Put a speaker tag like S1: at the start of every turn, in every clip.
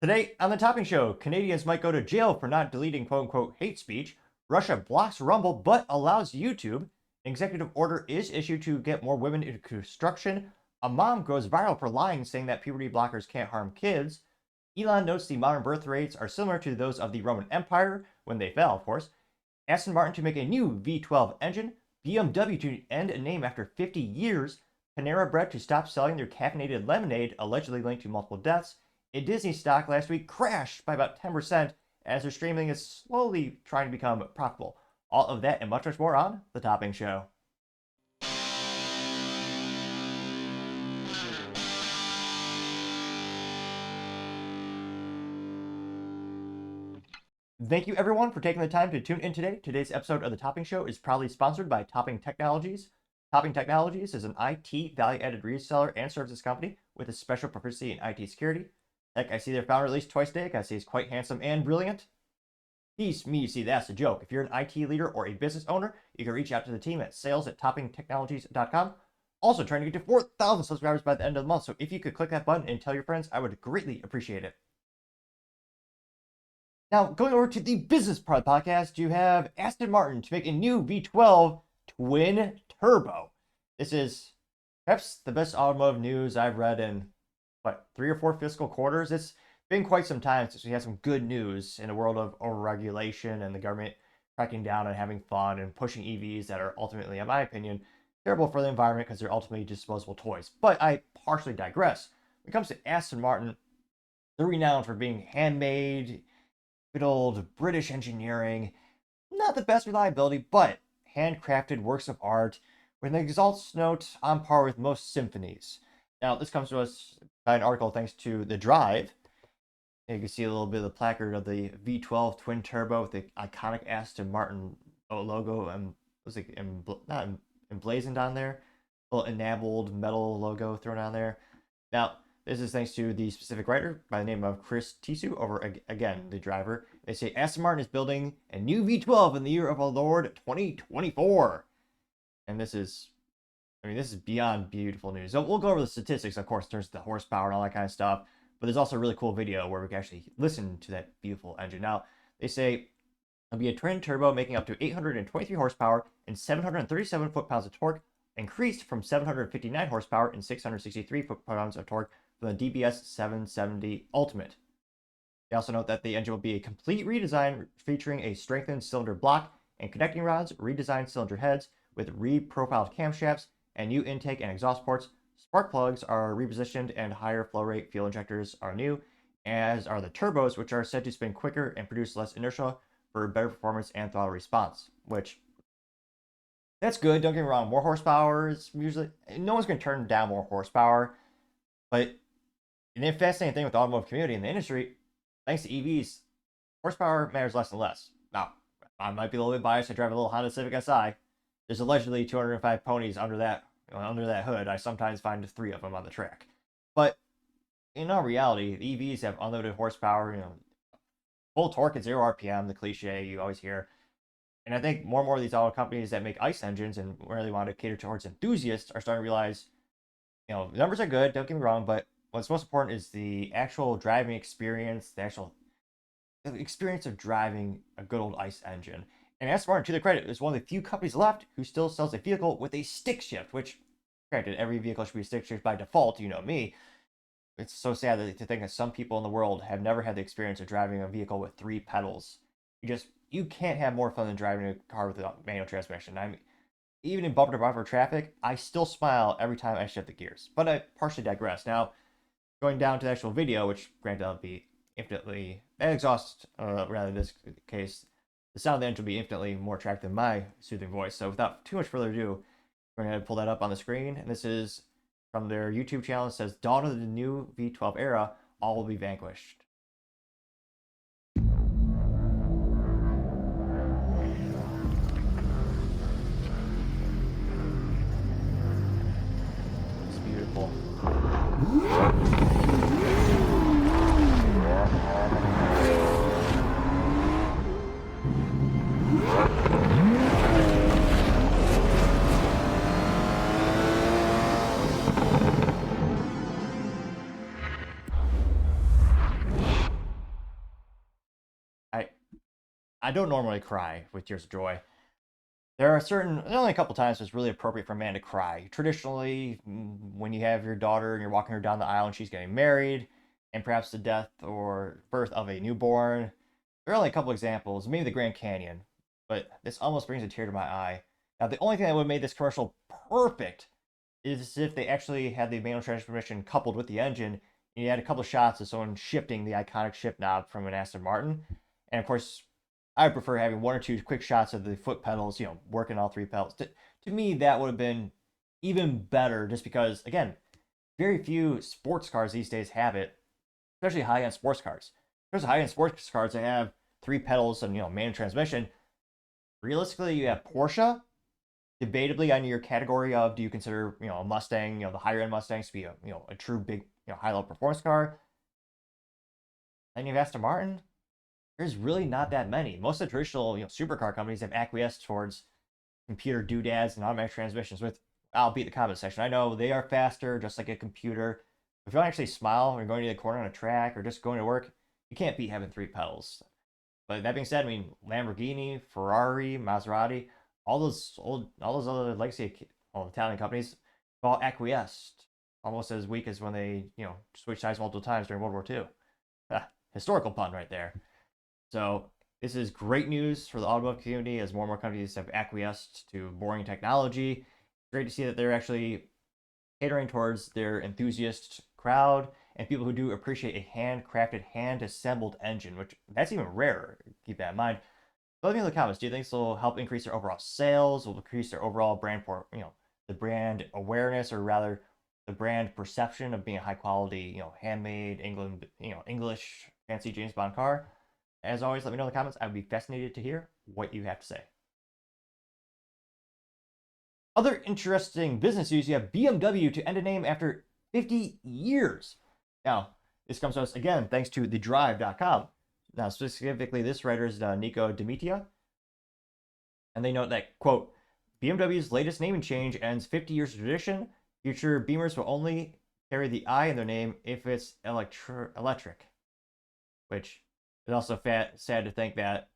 S1: Today on the Topping Show, Canadians might go to jail for not deleting quote unquote hate speech. Russia blocks Rumble but allows YouTube. An executive order is issued to get more women into construction. A mom goes viral for lying, saying that puberty blockers can't harm kids. Elon notes the modern birth rates are similar to those of the Roman Empire, when they fell, of course. Aston Martin to make a new V12 engine. BMW to end a name after 50 years. Panera Bread to stop selling their caffeinated lemonade, allegedly linked to multiple deaths. A Disney stock last week crashed by about 10% as their streaming is slowly trying to become profitable. All of that and much, much more on The Topping Show. Thank you, everyone, for taking the time to tune in today. Today's episode of The Topping Show is proudly sponsored by Topping Technologies. Topping Technologies is an IT value-added reseller and services company with a special proficiency in IT security. Heck, I see their founder at least twice a day. I see he's quite handsome and brilliant. He's me, you see, that's a joke. If you're an IT leader or a business owner, you can reach out to the team at sales@toppingtechnologies.com. Also trying to get to 4,000 subscribers by the end of the month, so if you could click that button and tell your friends, I would greatly appreciate it. Now, going over to the business part of the podcast, you have Aston Martin to make a new V12 twin turbo. This is perhaps the best automotive news I've read in 3 or 4 fiscal quarters. It's been quite some time since we had some good news in a world of overregulation and the government cracking down and having fun and pushing EVs that are ultimately, in my opinion, terrible for the environment because they're ultimately disposable toys. But I partially digress. When it comes to Aston Martin, they're renowned for being handmade, good old British engineering, not the best reliability, but handcrafted works of art with an exhaust note on par with most symphonies. Now, this comes to us by an article thanks to The Drive. You can see a little bit of the placard of the V12 twin turbo with the iconic Aston Martin logo and was it not emblazoned on there, a little enameled metal logo thrown on there. Now, this is thanks to the specific writer by the name of Chris Tisu over, again, the driver. They say Aston Martin is building a new V12 in the year of our Lord 2024. And this is beyond beautiful news. So we'll go over the statistics, of course, in terms of the horsepower and all that kind of stuff. But there's also a really cool video where we can actually listen to that beautiful engine. Now, they say it'll be a twin turbo making up to 823 horsepower and 737 foot-pounds of torque, increased from 759 horsepower and 663 foot-pounds of torque from the DBS 770 Ultimate. They also note that the engine will be a complete redesign featuring a strengthened cylinder block and connecting rods, redesigned cylinder heads with re-profiled camshafts, and new intake and exhaust ports. Spark plugs are repositioned and higher flow rate fuel injectors are new, as are the turbos, which are said to spin quicker and produce less inertia for better performance and throttle response, which that's good. Don't get me wrong, more horsepower is usually, no one's going to turn down more horsepower, but the fascinating thing with the automotive community and the industry, thanks to EVs, horsepower matters less and less. Now, I might be a little bit biased. I drive a little Honda Civic Si. There's allegedly 205 ponies under that hood. I sometimes find 3 of them on the track. But in all reality, the EVs have unlimited horsepower, full torque at 0 RPM, the cliche you always hear. And I think more and more of these auto companies that make ICE engines and really want to cater towards enthusiasts are starting to realize, the numbers are good, don't get me wrong, but what's most important is the actual driving experience, the experience of driving a good old ICE engine. And Aston Martin, to their credit, is one of the few companies left who still sells a vehicle with a stick shift, which, granted, every vehicle should be stick shift by default, you know me. It's so sad to think that some people in the world have never had the experience of driving a vehicle with 3 pedals. You can't have more fun than driving a car with a manual transmission. I mean, even in bumper-to-bumper traffic, I still smile every time I shift the gears. But I partially digress. Now, going down to the actual video, which, granted, that'll be infinitely, that exhaust, rather in this case, the sound of the engine will be infinitely more attractive than my soothing voice. So without too much further ado, we're going to pull that up on the screen. And this is from their YouTube channel. It says, "Dawn of the new V12 era, all will be vanquished." It's beautiful. I don't normally cry with tears of joy. There's only a couple times it's really appropriate for a man to cry. Traditionally, when you have your daughter and you're walking her down the aisle and she's getting married, and perhaps the death or birth of a newborn. There are only a couple examples, maybe the Grand Canyon, but this almost brings a tear to my eye. Now, the only thing that would have made this commercial perfect is if they actually had the manual transmission coupled with the engine, and you had a couple of shots of someone shifting the iconic shift knob from an Aston Martin. And of course, I prefer having one or two quick shots of the foot pedals, working all three pedals. To me, that would have been even better just because, again, very few sports cars these days have it, especially high-end sports cars. There's high-end sports cars that have three pedals and, manual transmission. Realistically, you have Porsche, debatably on your category of do you consider, a Mustang, the higher-end Mustangs to be a true big, high-level performance car. Then you have Aston Martin. There's really not that many. Most of the traditional, supercar companies have acquiesced towards computer doodads and automatic transmissions with, I'll beat the comment section. I know they are faster, just like a computer. If you don't actually smile when you're going to the corner on a track or just going to work, you can't beat having three pedals. But that being said, I mean, Lamborghini, Ferrari, Maserati, all those other legacy Italian companies have all acquiesced, almost as weak as when they, switched sides multiple times during World War II. Historical pun right there. So this is great news for the automotive community as more and more companies have acquiesced to boring technology. It's great to see that they're actually catering towards their enthusiast crowd and people who do appreciate a handcrafted, hand-assembled engine, which that's even rarer. Keep that in mind. But let me know in the comments. Do you think this will help increase their overall sales? Will increase their overall brand the brand awareness, or rather the brand perception of being a high quality, handmade English fancy James Bond car? As always, let me know in the comments. I would be fascinated to hear what you have to say. Other interesting business news, you have BMW to end a name after 50 years. Now, this comes to us, again, thanks to thedrive.com. Now, specifically, this writer is Nico Demitia. And they note that, quote, BMW's latest naming change ends 50 years of tradition. Future Beamers will only carry the I in their name if it's electric. Which is also sad to think that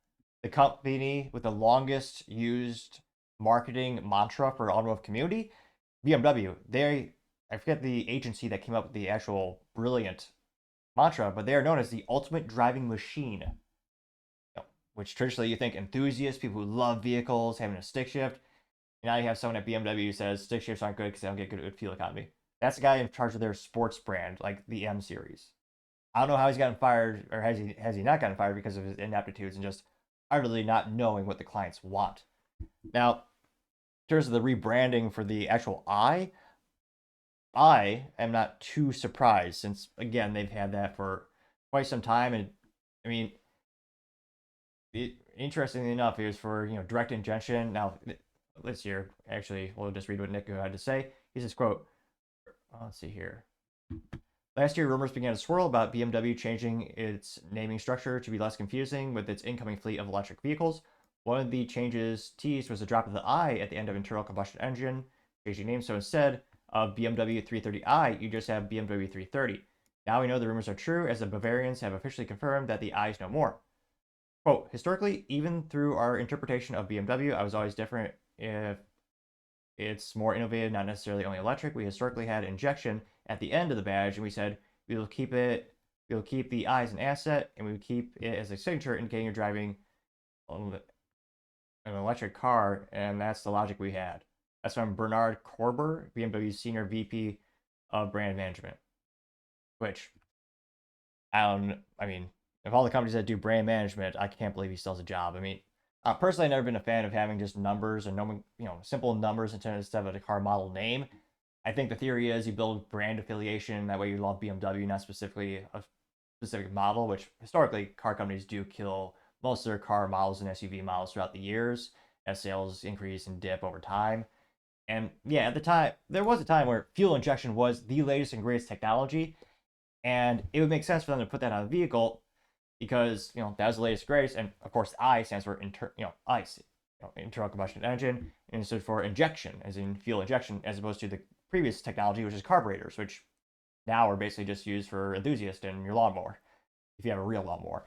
S1: the company with the longest used marketing mantra for the automotive community, BMW, I forget the agency that came up with the actual brilliant mantra, but they are known as the ultimate driving machine, which traditionally you think enthusiasts, people who love vehicles, having a stick shift. Now you have someone at BMW who says stick shifts aren't good because they don't get good fuel economy. That's the guy in charge of their sports brand, like the M series. I don't know how he's gotten fired, or has he not gotten fired because of his ineptitudes and just utterly not knowing what the clients want. Now, in terms of the rebranding for the actual I am not too surprised since, again, they've had that for quite some time. And I mean, interestingly enough, it was for, direct injection. Now, let's hear, actually, we'll just read what Nick had to say. He says, quote, let's see here. Last year, rumors began to swirl about BMW changing its naming structure to be less confusing with its incoming fleet of electric vehicles. One of the changes teased was a drop of the I at the end of internal combustion engine, changing name. So instead of BMW 330i, you just have BMW 330. Now we know the rumors are true, as the Bavarians have officially confirmed that the I is no more. Quote, historically, even through our interpretation of BMW, I was always different if it's more innovative, not necessarily only electric. We historically had injection at the end of the badge, and we said we will keep the I as an asset, and we would keep it as a signature indicating you're driving an electric car, and that's the logic we had. That's from Bernard Korber, BMW's senior VP of brand management. Which, if all the companies that do brand management, I can't believe he still has a job. I mean, personally, I've never been a fan of having just numbers and simple numbers instead of a car model name. I think the theory is you build brand affiliation. That way you love BMW, not specifically a specific model, which historically car companies do kill most of their car models and SUV models throughout the years as sales increase and dip over time. And yeah, at the time, there was a time where fuel injection was the latest and greatest technology. And it would make sense for them to put that on the vehicle because, that was the latest greatest. And of course, the I stands for ICE, internal combustion engine, and it stood for injection, as in fuel injection, as opposed to the previous technology, which is carburetors, which now are basically just used for enthusiasts and your lawnmower, if you have a real lawnmower.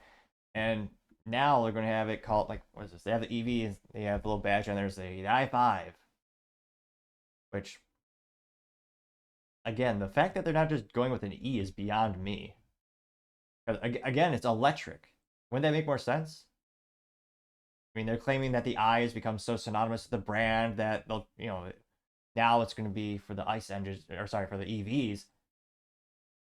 S1: And now they're going to have it called, like, what is this? They have the EV, they have the little badge on there's the i5, which, again, the fact that they're not just going with an E is beyond me. Again, it's electric. Wouldn't that make more sense? I mean, they're claiming that the I has become so synonymous with the brand that they'll, now it's going to be for the ICE engines, or sorry, for the EVs.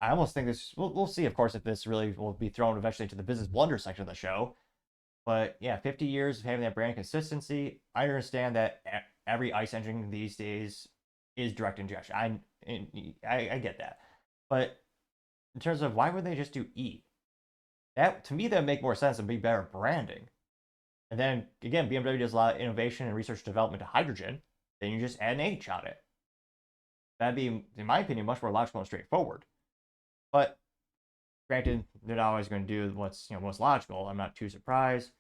S1: I almost think this, we'll see, of course, if this really will be thrown eventually into the business blunder section of the show. But yeah, 50 years of having that brand consistency. I understand that every ICE engine these days is direct injection. I get that. But in terms of why would they just do E? That, to me, that would make more sense and be better branding. And then again, BMW does a lot of innovation and research development to hydrogen. Then you just add an H on it. That'd be, in my opinion, much more logical and straightforward. But granted, they're not always going to do what's most logical. I'm not too surprised.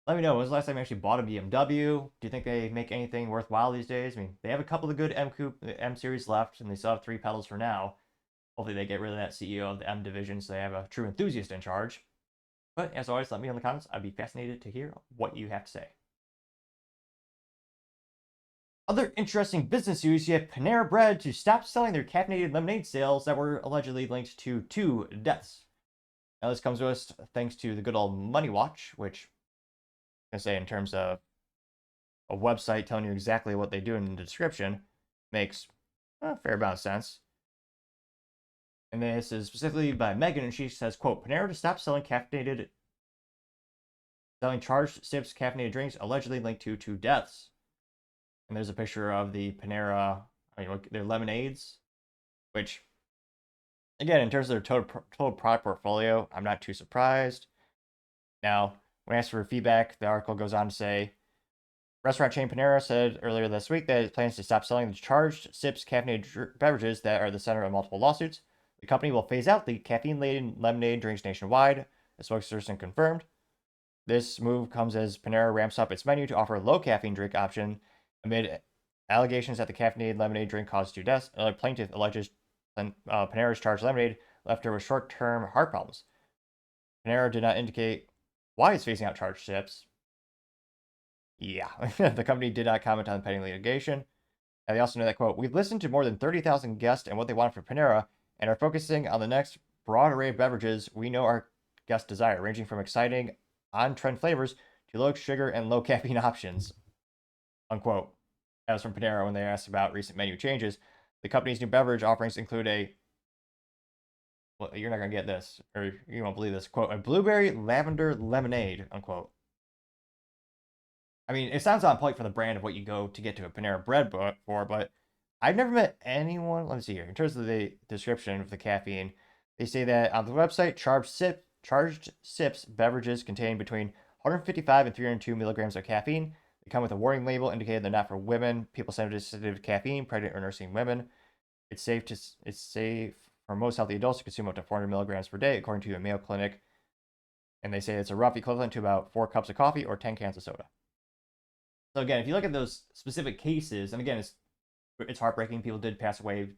S1: Let me know, when was the last time you actually bought a BMW? Do you think they make anything worthwhile these days? I mean, they have a couple of good M series left, and they still have 3 pedals for now. Hopefully they get rid of that CEO of the M division so they have a true enthusiast in charge. But as always, let me know in the comments. I'd be fascinated to hear what you have to say. Other interesting business news, you have Panera Bread to stop selling their caffeinated lemonade sales that were allegedly linked to 2 deaths. Now this comes to us thanks to the good old Money Watch, which I'm going to say in terms of a website telling you exactly what they do in the description makes a fair amount of sense. And this is specifically by Megan, and she says, quote, Panera to stop selling charged sips caffeinated drinks allegedly linked to 2 deaths. And there's a picture of the Panera, their lemonades, which, again, in terms of their total product portfolio, I'm not too surprised. Now, when asked for feedback, the article goes on to say, restaurant chain Panera said earlier this week that it plans to stop selling the charged sips caffeinated beverages that are the center of multiple lawsuits. The company will phase out the caffeine-laden lemonade drinks nationwide, a spokesperson confirmed. This move comes as Panera ramps up its menu to offer a low-caffeine drink option amid allegations that the caffeinated lemonade drink caused 2 deaths. Another plaintiff alleges Panera's charged lemonade left her with short-term heart problems. Panera did not indicate why it's phasing out charged sips. Yeah, the company did not comment on the pending litigation. And they also know that, quote, we've listened to more than 30,000 guests and what they want for Panera and are focusing on the next broad array of beverages we know our guests desire, ranging from exciting on-trend flavors to low sugar and low caffeine options, unquote. That was from Panera when they asked about recent menu changes. The company's new beverage offerings include well, you're not going to get this, or you won't believe this, quote, a blueberry lavender lemonade, unquote. I mean, it sounds on point for the brand of what you go to get to a Panera Bread for, but I've never met anyone. Let me see here. In terms of the description of the caffeine, they say that on the website, charged sips beverages contain between 155 and 302 milligrams of caffeine. They come with a warning label indicating they're not for women, people sensitive to caffeine, pregnant or nursing women. It's safe for most healthy adults to consume up to 400 milligrams per day, according to a Mayo Clinic. And they say it's a rough equivalent to about 4 cups of coffee or 10 cans of soda. So again, if you look at those specific cases, and again, it's heartbreaking. People did pass away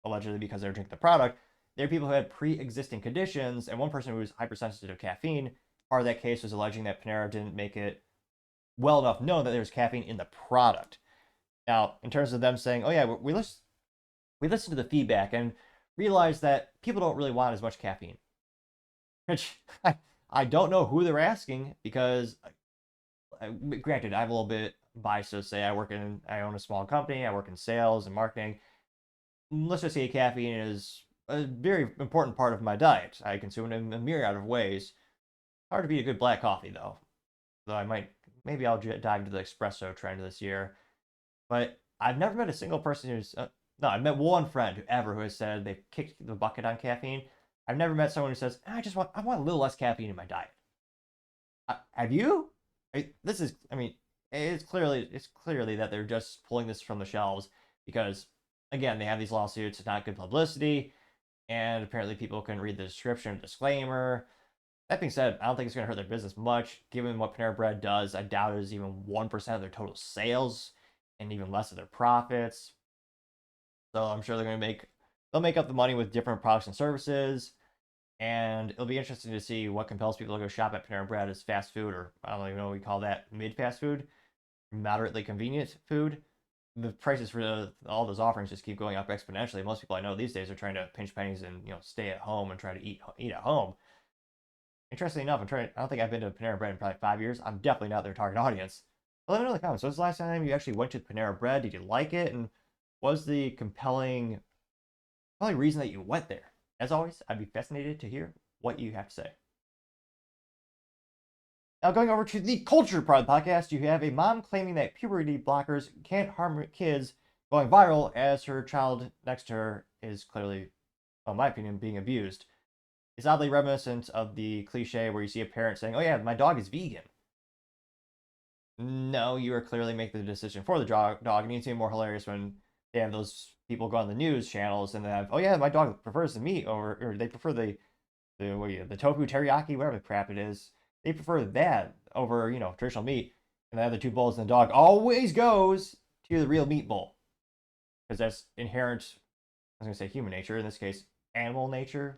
S1: allegedly because they were drinking the product. There are people who had pre-existing conditions, and one person who was hypersensitive to caffeine. Part of that case was alleging that Panera didn't make it well enough known that there was caffeine in the product. Now, in terms of them saying, "Oh yeah, we listened to the feedback and realized that people don't really want as much caffeine," which I don't know who they're asking because, granted, I'm a little bit biased to say I own a small company, I work in sales and marketing. Let's just say caffeine is a very important part of my diet. I consume it in a myriad of ways. Hard to beat a good black coffee though. Though maybe I'll dive into the espresso trend this year. But I've never met a single person who's, no, I've met one friend who has said they've kicked the bucket on caffeine. I've never met someone who says, I want a little less caffeine in my diet. Have you? It's clearly that they're just pulling this from the shelves because, again, they have these lawsuits. It's not good publicity, and apparently people can read the description, disclaimer. That being said, I don't think it's going to hurt their business much. Given what Panera Bread does, I doubt it is even 1% of their total sales, and even less of their profits. So I'm sure they'll make up the money with different products and services. And it'll be interesting to see what compels people to go shop at Panera Bread as fast food, or I don't even know what we call that, mid-fast food, moderately convenient food. The prices for all those offerings just keep going up exponentially. Most people I know these days are trying to pinch pennies and stay at home and try to eat at home. Interestingly enough, I don't think I've been to Panera Bread in probably 5 years. I'm definitely not their target audience. But let me know in the comments. When's the last time you actually went to Panera Bread? Did you like it? And what was the compelling reason that you went there? As always, I'd be fascinated to hear what you have to say. Now, going over to the culture part of the podcast, you have a mom claiming that puberty blockers can't harm kids going viral as her child next to her is clearly, in my opinion, being abused. It's oddly reminiscent of the cliche where you see a parent saying, "Oh yeah, my dog is vegan." No, you are clearly making the decision for the dog, and it's even more hilarious when they have those people go on the news channels and they have, "Oh yeah, my dog prefers the meat over, or they prefer the tofu teriyaki, whatever the crap it is. They prefer that over, traditional meat." And the other two bowls, and the dog always goes to the real meat bowl because that's inherent. I was gonna say human nature, in this case, animal nature,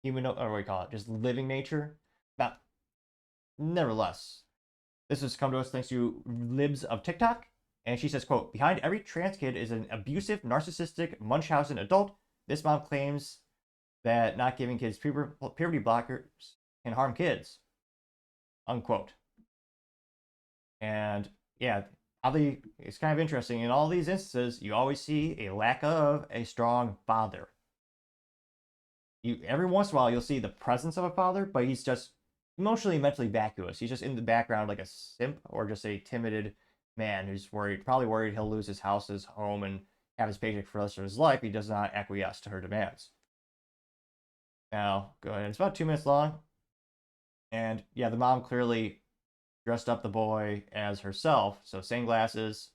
S1: human, or what do we call it? Just living nature. But nevertheless, this has come to us thanks to Libs of TikTok. And she says, quote, "Behind every trans kid is an abusive, narcissistic, Munchausen adult. This mom claims that not giving kids puberty blockers can harm kids." Unquote. And yeah, it's kind of interesting. In all these instances, you always see a lack of a strong father. Every once in a while, you'll see the presence of a father, but he's just emotionally and mentally vacuous. He's just in the background like a simp or just a timid man who's probably worried he'll lose his house, his home, and have his paycheck for the rest of his life. He does not acquiesce to her demands. Now, go ahead. It's about 2 minutes long. And yeah, the mom clearly dressed up the boy as herself. So same glasses,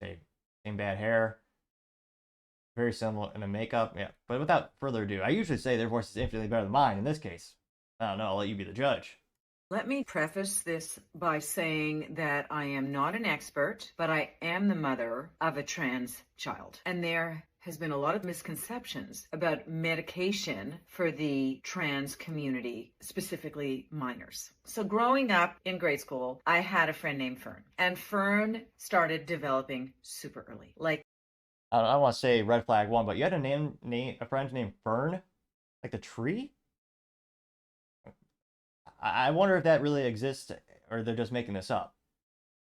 S1: same bad hair, very similar in the makeup. Yeah, but without further ado, I usually say their voice is infinitely better than mine. In this case, I don't know. I'll let you be the judge.
S2: Let me preface this by saying that I am not an expert, but I am the mother of a trans child. And there has been a lot of misconceptions about medication for the trans community, specifically minors. So growing up in grade school, I had a friend named Fern, and Fern started developing super early.
S1: I don't want to say red flag one, but you had a friend named Fern, like the tree. I wonder if that really exists or they're just making this up.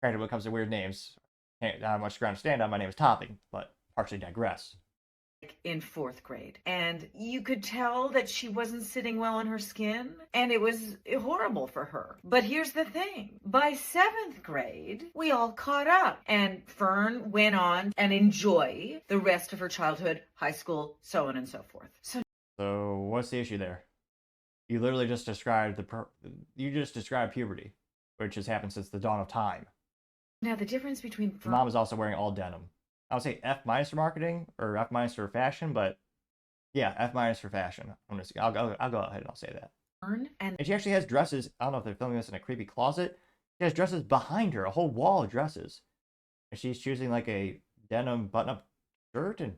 S1: Granted, when it comes to weird names, not have much ground to stand on. My name is Topping, but partially digress.
S2: In fourth grade, and you could tell that she wasn't sitting well in her skin, and it was horrible for her. But here's the thing: by seventh grade, we all caught up, and Fern went on and enjoy the rest of her childhood, high school, so on and so forth.
S1: So what's the issue there? You literally just described puberty, which has happened since the dawn of time.
S2: Now the difference between
S1: the mom is also wearing all denim. I would say F- for marketing or F- for fashion, but yeah, F- for fashion. I'll go ahead and I'll say that. And she actually has dresses. I don't know if they're filming this in a creepy closet. She has dresses behind her, a whole wall of dresses, and she's choosing like a denim button-up shirt and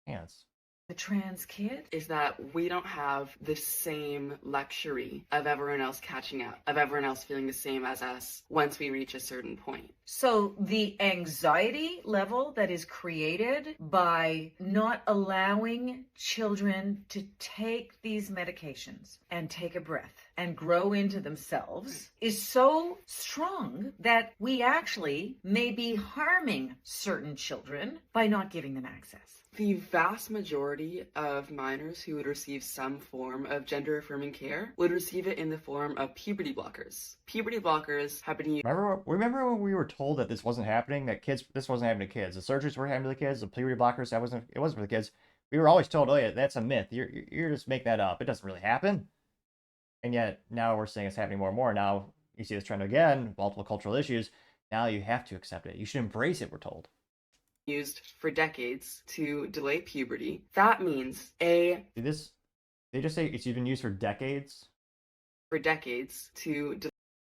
S1: pants.
S2: The trans kid
S3: is that we don't have the same luxury of everyone else catching up, of everyone else feeling the same as us once we reach a certain point.
S2: So the anxiety level that is created by not allowing children to take these medications and take a breath and grow into themselves is so strong that we actually may be harming certain children by not giving them access.
S3: The vast majority of minors who would receive some form of gender-affirming care would receive it in the form of puberty blockers. Puberty blockers have been used.
S1: Remember when we were told that this wasn't happening, this wasn't happening to kids. The surgeries were happening to the kids, the puberty blockers, it wasn't for the kids. We were always told, "Oh yeah, that's a myth. You're just making that up. It doesn't really happen." And yet now we're saying it's happening more and more. Now you see this trend again, multiple cultural issues. Now you have to accept it. You should embrace it, we're told.
S3: Used for decades to delay puberty. That means they
S1: just say it's been used for decades?
S3: For decades to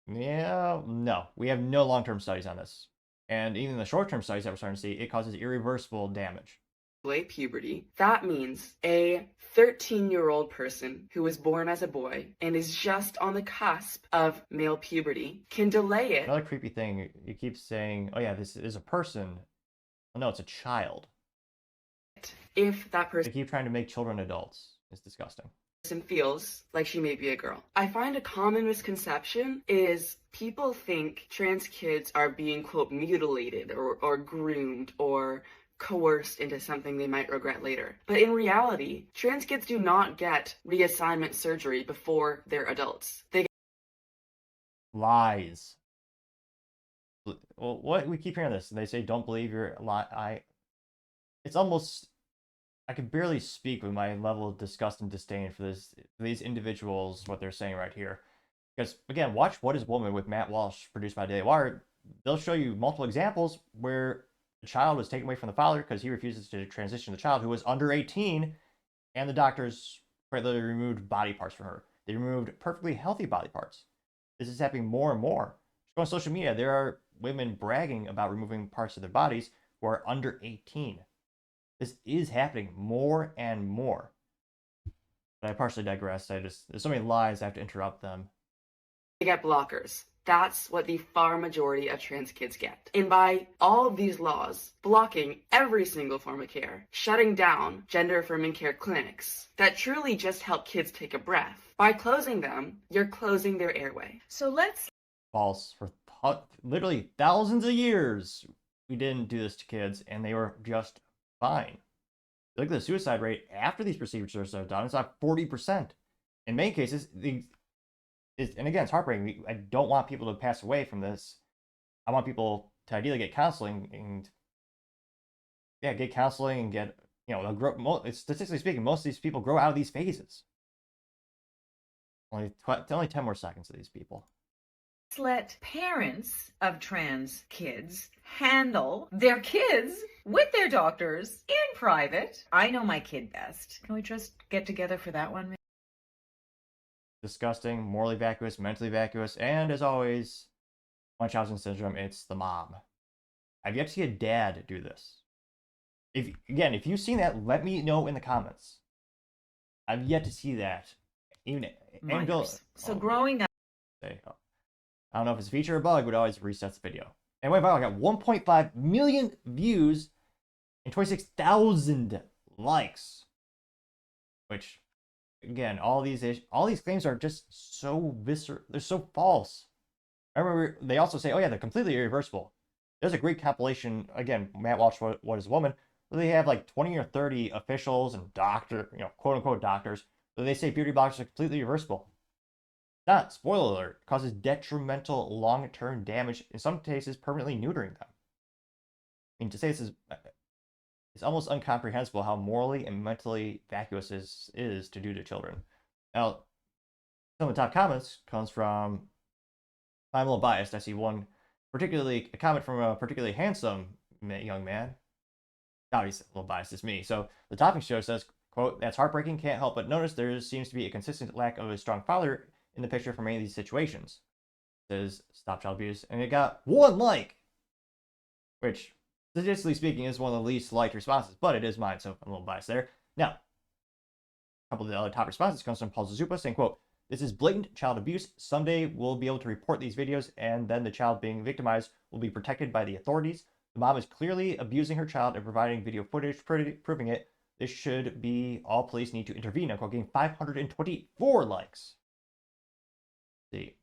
S1: Yeah, no. We have no long-term studies on this. And even the short-term studies that we're starting to see, it causes irreversible damage.
S3: late puberty. That means a 13-year-old person who was born as a boy and is just on the cusp of male puberty can delay it.
S1: Another creepy thing, you keep saying, oh yeah, this is a person. Well, no, it's a child.
S3: If that
S1: They keep trying to make children adults. It's disgusting.
S3: person feels like she may be a girl. I find a common misconception is people think trans kids are being, quote, mutilated or groomed or coerced into something they might regret later. But in reality, trans kids do not get reassignment surgery before they're adults. They
S1: Lies. Well, what we keep hearing this. They say, "Don't believe your lie." It's almost, I could barely speak with my level of disgust and disdain for these individuals. What they're saying right here, because again, watch "What Is Woman" with Matt Walsh, produced by Daily Wire. They'll show you multiple examples where the child was taken away from the father because he refuses to transition the child who was under 18, and the doctors literally removed body parts from her. They removed perfectly healthy body parts. This is happening more and more. Just go on social media. There are women bragging about removing parts of their bodies who are under 18. This is happening more and more. But I partially digress. There's so many lies, I have to interrupt them.
S3: get blockers. That's what the far majority of trans kids get. And by all of these laws blocking every single form of care, shutting down gender-affirming care clinics that truly just help kids take a breath, by closing them, you're closing their airway.
S2: So let's
S1: False. For literally thousands of years, we didn't do this to kids, and they were just fine. Look at the suicide rate after these procedures are done. It's like 40%. In many cases, and again, it's heartbreaking. I don't want people to pass away from this. I want people to ideally get counseling and get counseling and get, they'll grow. Statistically speaking, most of these people grow out of these phases. Only 10 more seconds of these people.
S2: let parents of trans kids handle their kids with their doctors in private. I know my kid best. Can we just get together for that one?
S1: Disgusting, morally vacuous, mentally vacuous, and as always, Munchausen syndrome, it's the mom. I've yet to see a dad do this. If you've seen that, let me know in the comments. I've yet to see that. Even
S2: growing up.
S1: I don't know if it's a feature or bug, but it always resets the video. Anyway, I got 1.5 million views and 26,000 likes. Which, again, all these claims are just so visceral. They're so false. I remember they also say, oh yeah, they're completely irreversible. There's a great compilation, again, Matt Walsh, What Is a Woman, where they have like 20 or 30 officials and quote unquote doctors, where they say beauty blockers are completely reversible. Not, spoiler alert, causes detrimental long-term damage, in some cases permanently neutering them. I mean, to say this it's almost incomprehensible how morally and mentally vacuous this is to do to children. Now, some of the top comments comes from, I'm a little biased, I see a comment from a particularly handsome young man. Now he's a little biased, it's me. So the topping show says, quote, that's heartbreaking, can't help but notice there seems to be a consistent lack of a strong father in the picture for many of these situations. It says, stop child abuse, and it got 1 like, which, statistically speaking, is one of the least liked responses, but it is mine, so I'm a little biased there. Now, a couple of the other top responses comes from Paul Zazupa saying, quote, this is blatant child abuse. Someday we'll be able to report these videos, and then the child being victimized will be protected by the authorities. The mom is clearly abusing her child and providing video footage proving it. This should be all police need to intervene. Unquote, getting 524 likes. See.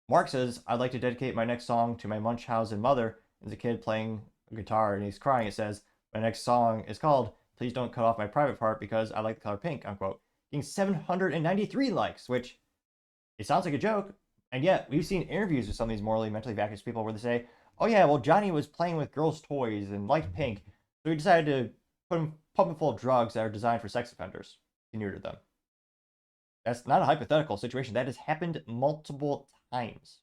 S1: Mark says, I'd like to dedicate my next song to my Munchausen mother. There's a kid playing a guitar and he's crying. It says, my next song is called Please Don't Cut Off My Private Part Because I Like the Color Pink, unquote. Getting 793 likes, which it sounds like a joke. And yet, we've seen interviews with some of these morally, mentally vacuous people where they say, oh yeah, well, Johnny was playing with girls' toys and liked pink, so he decided to pump him full of drugs that are designed for sex offenders. He neutered them. That's not a hypothetical situation. That has happened multiple times.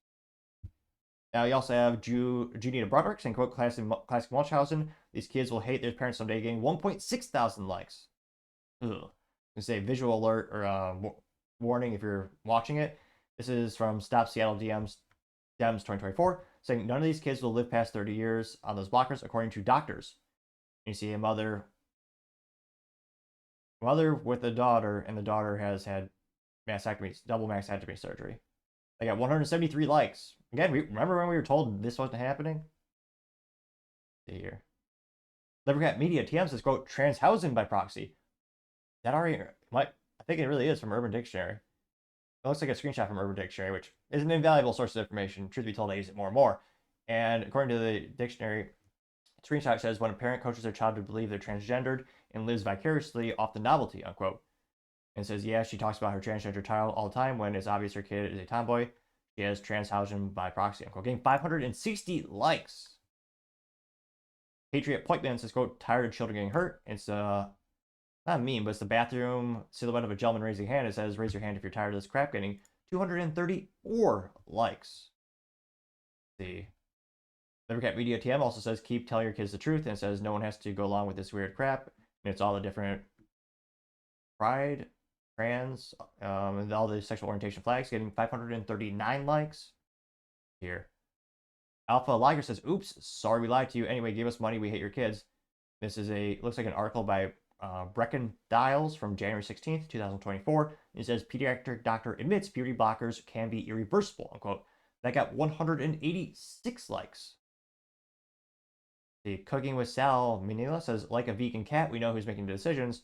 S1: Now, you also have Junita Broderick saying, quote, classic Munchausen. These kids will hate their parents someday, getting 1.6 thousand likes. Ugh. I say visual alert or warning if you're watching it. This is from Stop Seattle Dems 2024, saying none of these kids will live past 30 years on those blockers, according to doctors. You see a mother with a daughter, and the daughter has had double mastectomy surgery. They got 173 likes. Again, remember when we were told this wasn't happening? Let's see here. Libercat Media TM says, quote, trans housing by proxy. That already might, I think it really is from Urban Dictionary. It looks like a screenshot from Urban Dictionary, which is an invaluable source of information. Truth be told, I use it more and more. And according to the dictionary, screenshot says when a parent coaches their child to believe they're transgendered and lives vicariously off the novelty, unquote. And says, yeah, she talks about her transgender child all the time when it's obvious her kid is a tomboy. She has trans housing by proxy, unquote. Getting 560 likes. Patriot Pointman says, quote, tired of children getting hurt. It's not a meme, but it's the bathroom silhouette of a gentleman raising a hand. It says, raise your hand if you're tired of this crap. Getting 234 likes. Let's see. Libercat Media TM also says, keep telling your kids the truth. And it says, no one has to go along with this weird crap. And it's all the different pride, trans, and all the sexual orientation flags. Getting 539 likes. Here. Alpha Liger says, oops, sorry we lied to you. Anyway, give us money. We hate your kids. This is looks like an article by Brecken Dials from January 16th, 2024. It says, pediatric doctor admits puberty blockers can be irreversible, unquote. That got 186 likes. The Cooking with Sal Manila says, like a vegan cat, we know who's making the decisions.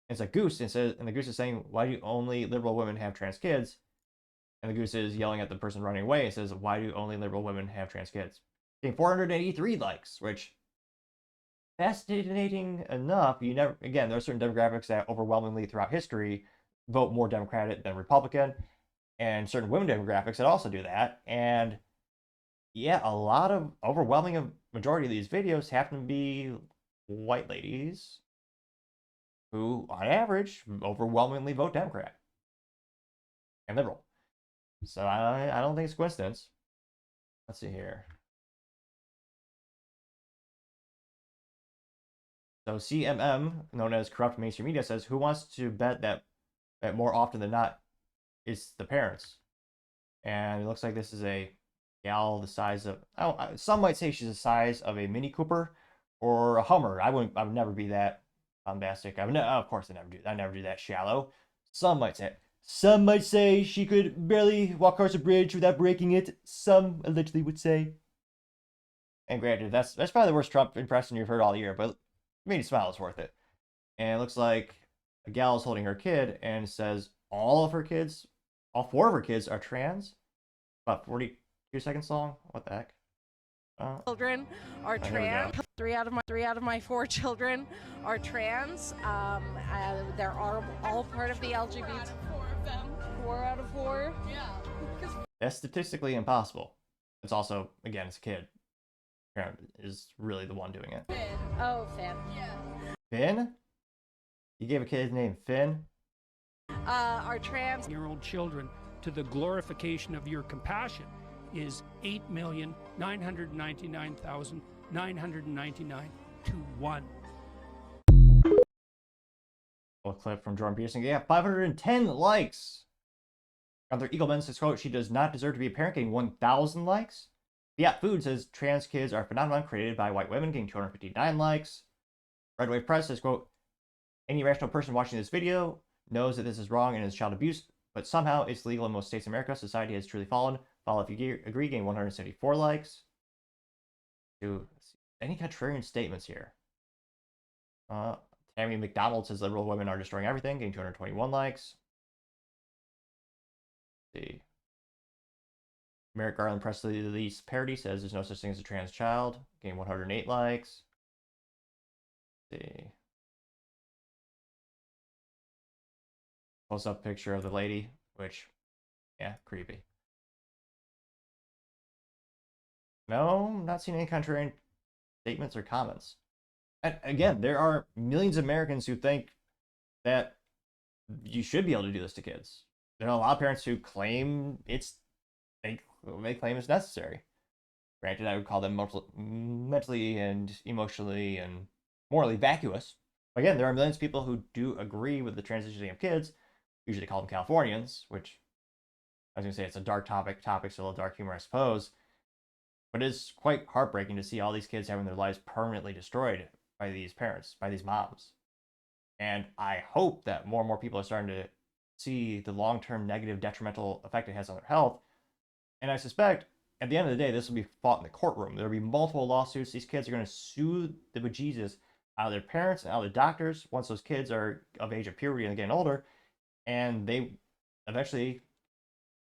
S1: It's a goose, and the goose is saying, why do only liberal women have trans kids? And the goose is yelling at the person running away and says, why do only liberal women have trans kids? Getting 483 likes, which, fascinating enough, again, there are certain demographics that overwhelmingly throughout history vote more Democratic than Republican, and certain women demographics that also do that. And yeah, a lot of overwhelming majority of these videos happen to be white ladies who, on average, overwhelmingly vote Democrat and liberal. So I don't think it's coincidence. Let's see here. So CMM, known as Corrupt Mainstream Media, says, who wants to bet that more often than not it's the parents? And it looks like this is a gal the size of, some might say she's the size of a Mini Cooper or a Hummer. I would never be that bombastic. Of course I never do that shallow. Some might say she could barely walk across a bridge without breaking it. Some allegedly would say. And granted, that's probably the worst Trump impression you've heard all year, but it made you smile. It's worth it. And it looks like a gal is holding her kid and says all 4 of her kids are trans. About 42 seconds long. What the heck?
S4: Children are trans. Three out of my 4 children are trans. They're all part of the LGBT. 4 out of 4. Yeah.
S1: That's statistically impossible. It's also, again, it's a kid. Parent is really the one doing it.
S4: Finn. Oh, Finn. Yeah.
S1: Finn? You gave a kid his name Finn?
S4: Our trans-year-old
S5: children to the glorification of your compassion is 8,999,999 to 1.
S1: A clip from Jordan Peterson. Yeah, 510 likes. Gunther Eagleman says, quote, she does not deserve to be a parent, getting 1,000 likes. Fiat Food says, trans kids are a phenomenon created by white women, getting 259 likes. Red Wave Press says, quote, any rational person watching this video knows that this is wrong and is child abuse, but somehow it's legal in most states in America. Society has truly fallen. Follow if you agree, getting 174 likes. Any contrarian statements here? Tammy McDonald says liberal women are destroying everything, getting 221 likes. Let's see. Merrick Garland Presley's parody says there's no such thing as a trans child, getting 108 likes. Let's see. Close-up picture of the lady, which, yeah, creepy. No, not seeing any contrarian statements or comments. And again, there are millions of Americans who think that you should be able to do this to kids. There are a lot of parents who claim they claim it's necessary. Granted, I would call them mentally and emotionally and morally vacuous. Again, there are millions of people who do agree with the transitioning of kids. Usually call them Californians, which I was going to say it's a dark topic, still a dark humor, I suppose. But it's quite heartbreaking to see all these kids having their lives permanently destroyed by these parents, by these moms. And I hope that more and more people are starting to see the long-term negative detrimental effect it has on their health. And I suspect at the end of the day, this will be fought in the courtroom. There'll be multiple lawsuits. These kids are going to sue the bejesus out of their parents and out of their doctors once those kids are of age of puberty and getting older. And they eventually,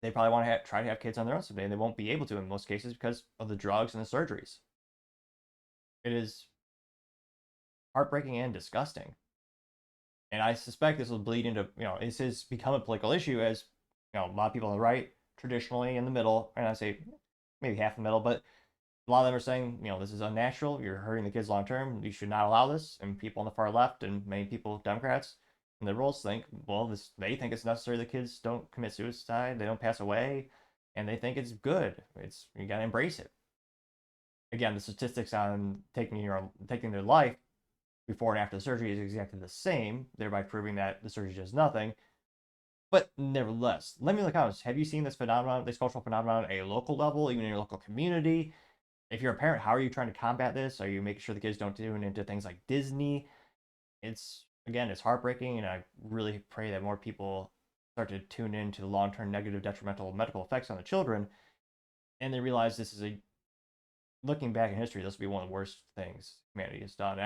S1: they probably want to try to have kids on their own someday, and they won't be able to in most cases because of the drugs and the surgeries. It is heartbreaking and disgusting. And I suspect this will bleed into, this has become a political issue as, a lot of people on the right, traditionally in the middle, and I say maybe half the middle, but a lot of them are saying, this is unnatural, you're hurting the kids long term, you should not allow this. And people on the far left and many people, Democrats and liberals, think, well, they think it's necessary the kids don't commit suicide, they don't pass away, and they think it's good. You gotta embrace it. Again, the statistics on taking their life before and after the surgery is exactly the same, thereby proving that the surgery does nothing. But nevertheless, let me know in the comments, have you seen this phenomenon, this cultural phenomenon at a local level, even in your local community? If you're a parent, how are you trying to combat this? Are you making sure the kids don't tune into things like Disney? It's heartbreaking, and I really pray that more people start to tune into the long-term negative detrimental medical effects on the children, and they realize this is looking back in history, this will be one of the worst things humanity has done.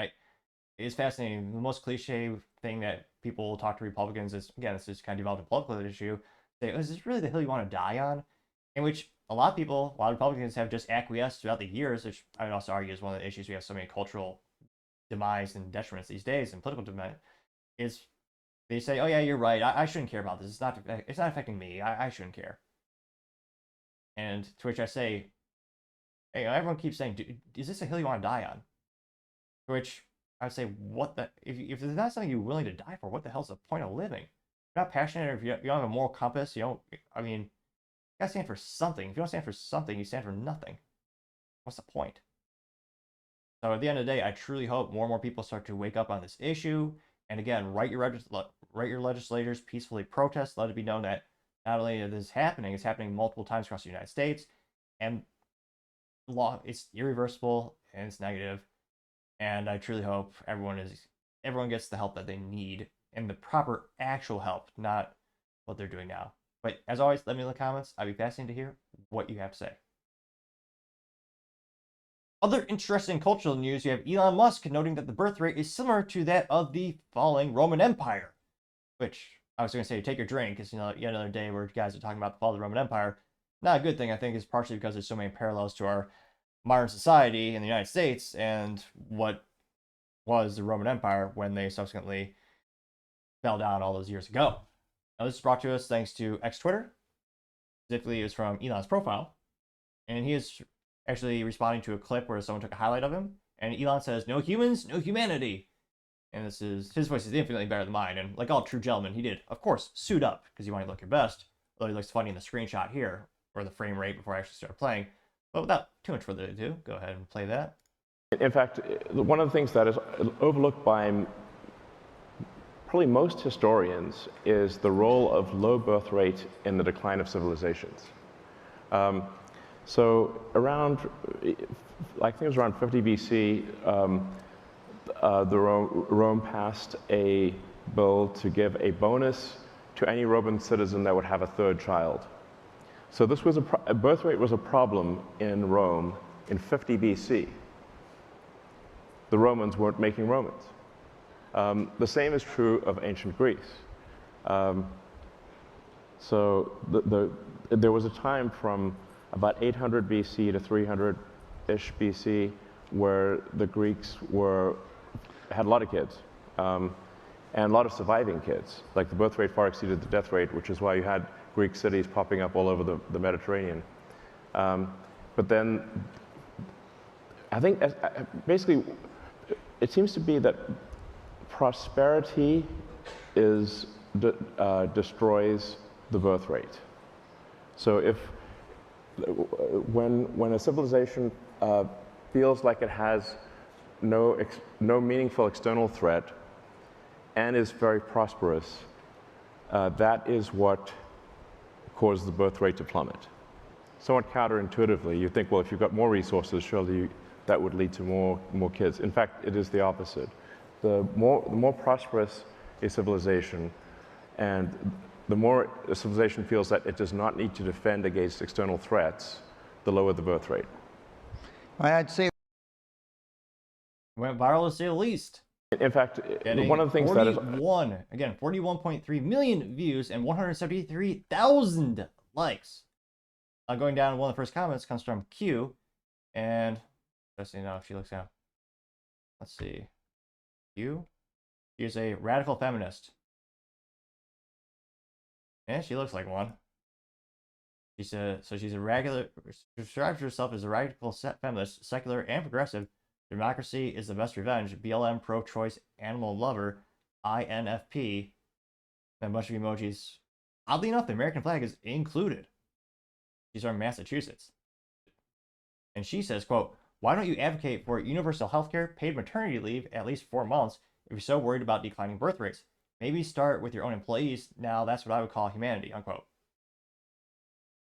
S1: It's fascinating. The most cliche thing that people talk to Republicans is, again, this is kind of developed a political issue. Say, is this really the hill you want to die on? In which a lot of Republicans have just acquiesced throughout the years, which I would also argue is one of the issues we have so many cultural demise and detriments these days and political demise, is they say, oh yeah, you're right, I shouldn't care about this. It's not affecting me. I shouldn't care. And to which I say, hey, everyone keeps saying, is this a hill you want to die on? To which I would say, if there's not something you're willing to die for, what the hell's the point of living? If you're not passionate, or if you don't have a moral compass, you gotta stand for something. If you don't stand for something, you stand for nothing. What's the point? So at the end of the day, I truly hope more and more people start to wake up on this issue. And again, write your legislators, peacefully protest, let it be known that not only is this happening, it's happening multiple times across the United States, and it's irreversible and it's negative. And I truly hope everyone gets the help that they need, and the proper actual help, not what they're doing now. But as always, let me know in the comments. I'd be fascinated to hear what you have to say. Other interesting cultural news, you have Elon Musk noting that the birth rate is similar to that of the falling Roman Empire. Which, I was going to say, take your drink, because, yet another day where guys are talking about the fall of the Roman Empire. Not a good thing, I think, is partially because there's so many parallels to our modern society in the United States and what was the Roman Empire when they subsequently fell down all those years ago. Now, this is brought to us thanks to Twitter. Specifically, it was from Elon's profile. And he is actually responding to a clip where someone took a highlight of him. And Elon says, "No humans, no humanity." And his voice is infinitely better than mine. And like all true gentlemen, he did, of course, suit up because he wanted to look your best. Although he looks funny in the screenshot here, or the frame rate before I actually start playing. But without too much further ado, go ahead and play that.
S6: In fact, one of the things that is overlooked by probably most historians is the role of low birth rate in the decline of civilizations. So around, I think it was around 50 BC, Rome passed a bill to give a bonus to any Roman citizen that would have a third child. So this was a birth rate was a problem in Rome in 50 BC. The Romans weren't making Romans. The same is true of ancient Greece. So there was a time from about 800 BC to 300-ish BC where the Greeks had a lot of kids and a lot of surviving kids. Like the birth rate far exceeded the death rate, which is why you had Greek cities popping up all over the Mediterranean. But then I think basically it seems to be that prosperity destroys the birth rate. So when a civilization feels like it has no meaningful external threat and is very prosperous, that is what causes the birth rate to plummet. Somewhat counterintuitively, you think, well, if you've got more resources, surely that would lead to more kids. In fact, it is the opposite. The more prosperous a civilization, and the more a civilization feels that it does not need to defend against external threats, the lower the birth rate.
S7: I'd say
S1: Went viral to say the least.
S6: In fact,
S1: Getting
S6: one of the things that is
S1: 41.3 million views and 173,000 likes. Going down, one of the first comments comes from Q, and let's see now if she looks out. Let's see. Q? She is a radical feminist. And she looks like one. She said, so she's a regular, describes herself as a radical feminist, secular, and progressive. Democracy is the best revenge. BLM, pro-choice, animal lover, INFP, and a bunch of emojis. Oddly enough, the American flag is included. She's from Massachusetts. And she says, quote, "Why don't you advocate for universal health care, paid maternity leave, at least 4 months, if you're so worried about declining birth rates? Maybe start with your own employees. Now that's what I would call humanity," unquote.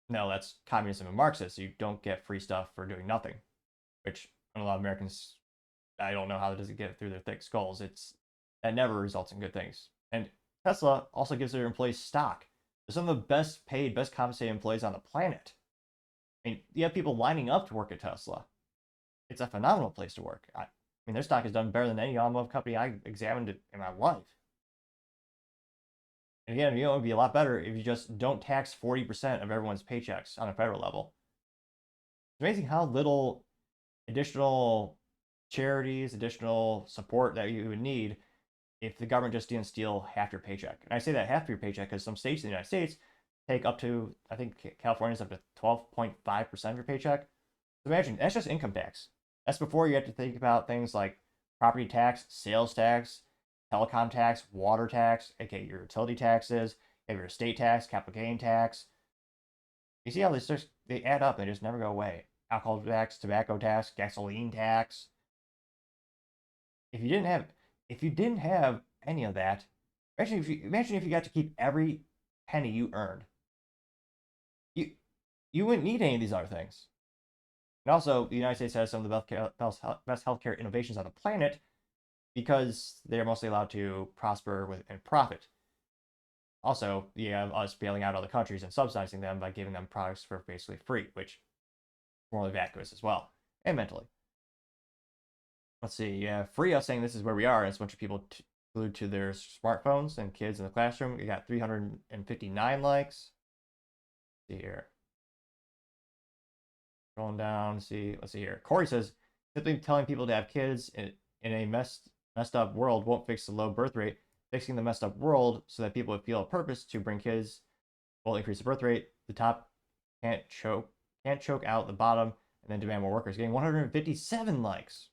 S1: No, that's communism and Marxist. You don't get free stuff for doing nothing, which a lot of Americans, I don't know how that doesn't get through their thick skulls. That never results in good things. And Tesla also gives their employees stock. They're some of the best paid, best compensated employees on the planet. I mean, you have people lining up to work at Tesla. It's a phenomenal place to work. I mean, their stock has done better than any automotive company I examined in my life. And again, it would be a lot better if you just don't tax 40% of everyone's paychecks on a federal level. It's amazing how little additional charities, additional support that you would need if the government just didn't steal half your paycheck. And I say that half your paycheck because some states in the United States take up to, I think California's up to 12.5% of your paycheck. So imagine, that's just income tax. That's before you have to think about things like property tax, sales tax, telecom tax, water tax, aka your utility taxes, you have your estate tax, capital gain tax. You see how they add up and they just never go away. Alcohol tax, tobacco tax, gasoline tax. If you didn't have any of that, imagine if you got to keep every penny you earned. You wouldn't need any of these other things. And also, the United States has some of the best healthcare innovations on the planet because they're mostly allowed to prosper and profit. Also, you have us bailing out other countries and subsidizing them by giving them products for basically free, which is morally vacuous as well, and mentally. Let's see, yeah, Free Us saying this is where we are, and it's a bunch of people glued to their smartphones and kids in the classroom. You got 359 likes. Let's see here. Scrolling down, let's see here. Corey says, simply telling people to have kids in a messed up world won't fix the low birth rate. Fixing the messed up world so that people would feel a purpose to bring kids will increase the birth rate. The top can't choke out the bottom and then demand more workers. Getting 157 likes.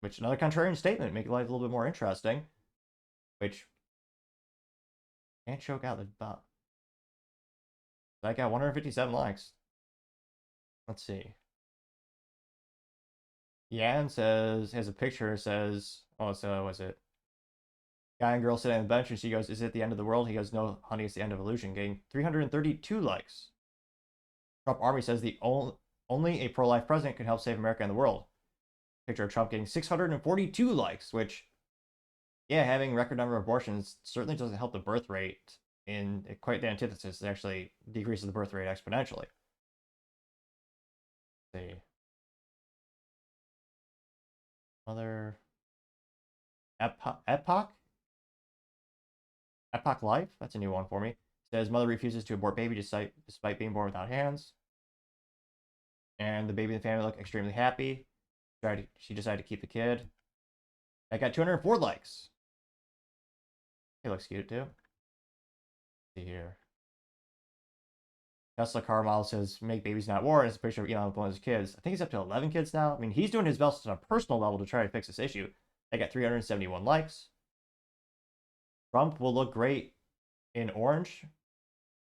S1: Which, another contrarian statement, make life a little bit more interesting. Which can't choke out the bottom. That got 157 likes. Let's see. Yan says, has a picture, says, oh, so was it? Guy and girl sitting on the bench, and she goes, "Is it the end of the world?" He goes, "No, honey, it's the end of illusion." Getting 332 likes. Trump Army says only a pro-life president can help save America and the world. Picture of Trump getting 642 likes, which, yeah, having record number of abortions certainly doesn't help the birth rate. In quite the antithesis, it actually decreases the birth rate exponentially. Let's see. Mother Epoch Life, that's a new one for me. Says mother refuses to abort baby despite being born without hands. And the baby and the family look extremely happy. She decided to keep the kid. I got 204 likes. He looks cute too. Let's see here. Tesla car model says make babies not war, and it's a picture of Elon with one of his kids. I think he's up to 11 kids now. I mean, he's doing his best on a personal level to try to fix this issue. I got 371 likes. Trump will look great in orange.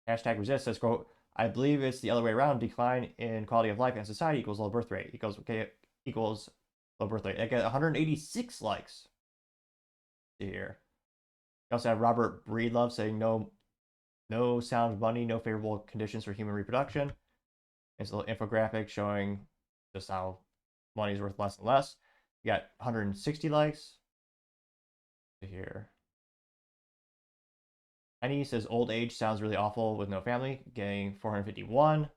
S1: Hashtag resist says, quote, "I believe it's the other way around. Decline in quality of life and society equals low birth rate. Equals low birth rate." I got 186 likes. Let's see here. We also have Robert Breedlove saying no sound money, no favorable conditions for human reproduction. It's a little infographic showing just how money's worth less and less. You got 160 likes. Here. Penny says old age sounds really awful with no family, getting 451.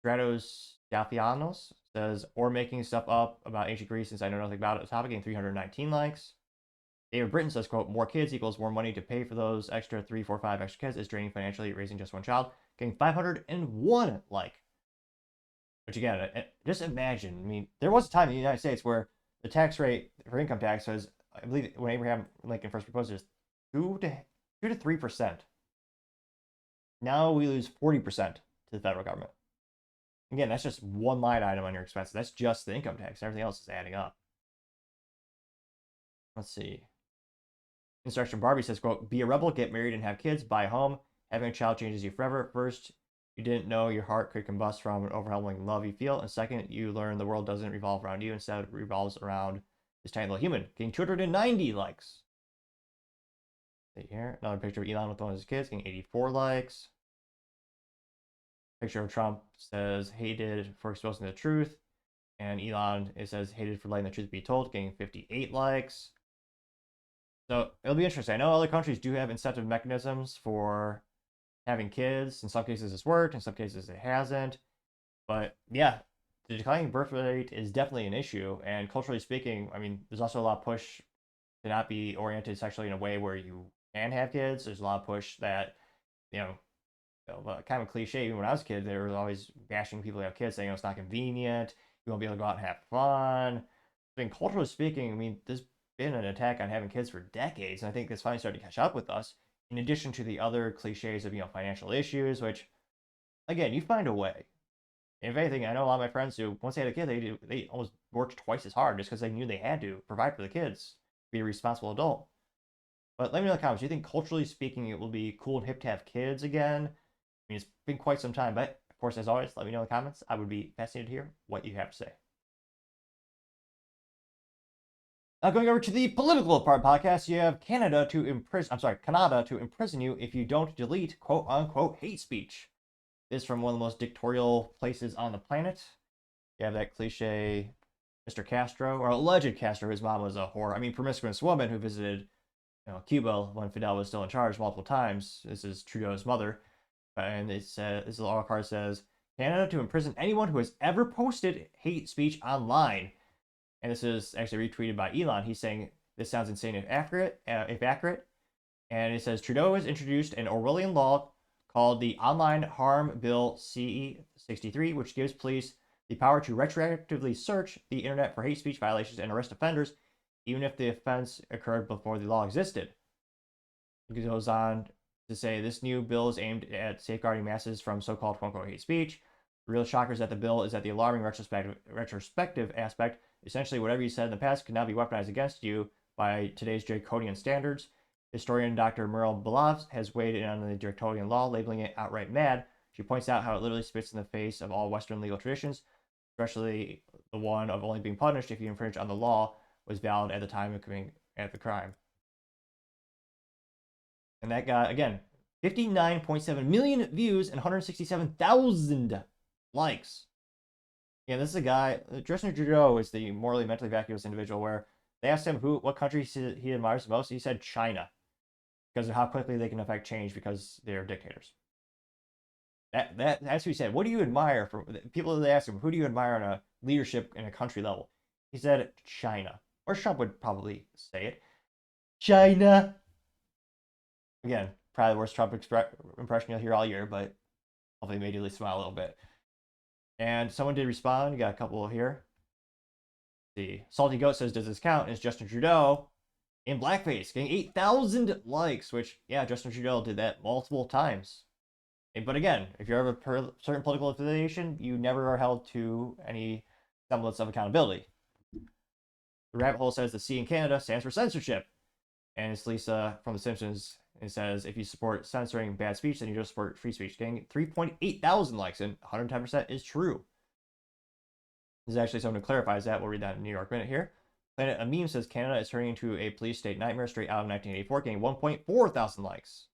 S1: Stratos Dafianos says, or making stuff up about ancient Greece since I know nothing about it. Topic getting 319 likes. David Britton says, quote, more kids equals more money to pay for those extra 3, 4, 5 extra kids is draining financially, raising just one child, getting 501 like. Which again, just imagine, I mean, there was a time in the United States where the tax rate for income tax was, I believe when Abraham Lincoln first proposed it, was 2 to 3%. Now we lose 40% to the federal government. Again, that's just one line item on your expenses. That's just the income tax. Everything else is adding up. Let's see. Instruction Barbie says, quote, be a rebel, get married, and have kids, buy a home. Having a child changes you forever. First, you didn't know your heart could combust from an overwhelming love you feel. And second, you learn the world doesn't revolve around you. Instead, it revolves around this tiny little human. Getting 290 likes. See here. Another picture of Elon with one of his kids, getting 84 likes. Picture of Trump says, hated for exposing the truth. And Elon, it says, hated for letting the truth be told, getting 58 likes. So it'll be interesting. I know other countries do have incentive mechanisms for having kids. In some cases it's worked, in some cases it hasn't. But yeah, the declining birth rate is definitely an issue. And culturally speaking, I mean, there's also a lot of push to not be oriented sexually in a way where you can have kids. There's a lot of push that, kind of cliche. Even when I was a kid, they were always bashing people who have kids, saying it's not convenient, you won't be able to go out and have fun. I mean, culturally speaking, I mean, there's been an attack on having kids for decades, and I think it's finally starting to catch up with us. In addition to the other cliches of financial issues, which, again, you find a way. And if anything, I know a lot of my friends who, once they had a kid, they almost worked twice as hard just because they knew they had to provide for the kids, be a responsible adult. But let me know in the comments, do you think culturally speaking it will be cool and hip to have kids again? I mean, it's been quite some time, but of course, as always, let me know in the comments. I would be fascinated to hear what you have to say. Now, going over to the political part podcast, you have Canada to imprison you if you don't delete quote unquote hate speech. This is from one of the most dictatorial places on the planet. You have that cliche Mr. Castro, or alleged Castro, his mom was a whore. I mean, promiscuous woman who visited Cuba when Fidel was still in charge multiple times. This is Trudeau's mother. And it says, this little card says, Canada to imprison anyone who has ever posted hate speech online. And this is actually retweeted by Elon. He's saying, this sounds insane if accurate. And it says, Trudeau has introduced an Orwellian law called the Online Harm Bill CE63, which gives police the power to retroactively search the internet for hate speech violations and arrest offenders, even if the offense occurred before the law existed. It goes on to say, this new bill is aimed at safeguarding masses from so-called quote-unquote hate speech. The real shocker is that the bill is at the alarming retrospective aspect. Essentially, whatever you said in the past can now be weaponized against you by today's draconian standards. Historian Dr. Merle Belavs has weighed in on the draconian law, labeling it outright mad. She points out how it literally spits in the face of all Western legal traditions, especially the one of only being punished if you infringe on the law was valid at the time of committing the crime. And that got, again, 59.7 million views and 167,000 likes. Yeah, this is a guy, Justin Trudeau is the morally, mentally vacuous individual where they asked him what country he admires the most. He said China, because of how quickly they can affect change because they're dictators. That's what he said. What do you admire from people? They asked him, who do you admire on a leadership in a country level? He said China, or Trump would probably say it. China. Again, probably the worst Trump impression you'll hear all year, but hopefully made you at least smile a little bit. And someone did respond. You got a couple here. The Salty Goat says, does this count? Is Justin Trudeau in blackface, getting 8,000 likes, which, yeah, Justin Trudeau did that multiple times. But again, if you're of a certain political affiliation, you never are held to any semblance of accountability. The Rabbit Hole says the C in Canada stands for censorship. And it's Lisa from The Simpsons. It says, if you support censoring bad speech, then you just support free speech. Getting 3.8 thousand likes, and 110% is true. There's actually someone who clarifies that. We'll read that in New York Minute here. Planet a Meme says Canada is turning into a police state nightmare straight out of 1984, getting 1.4 thousand likes.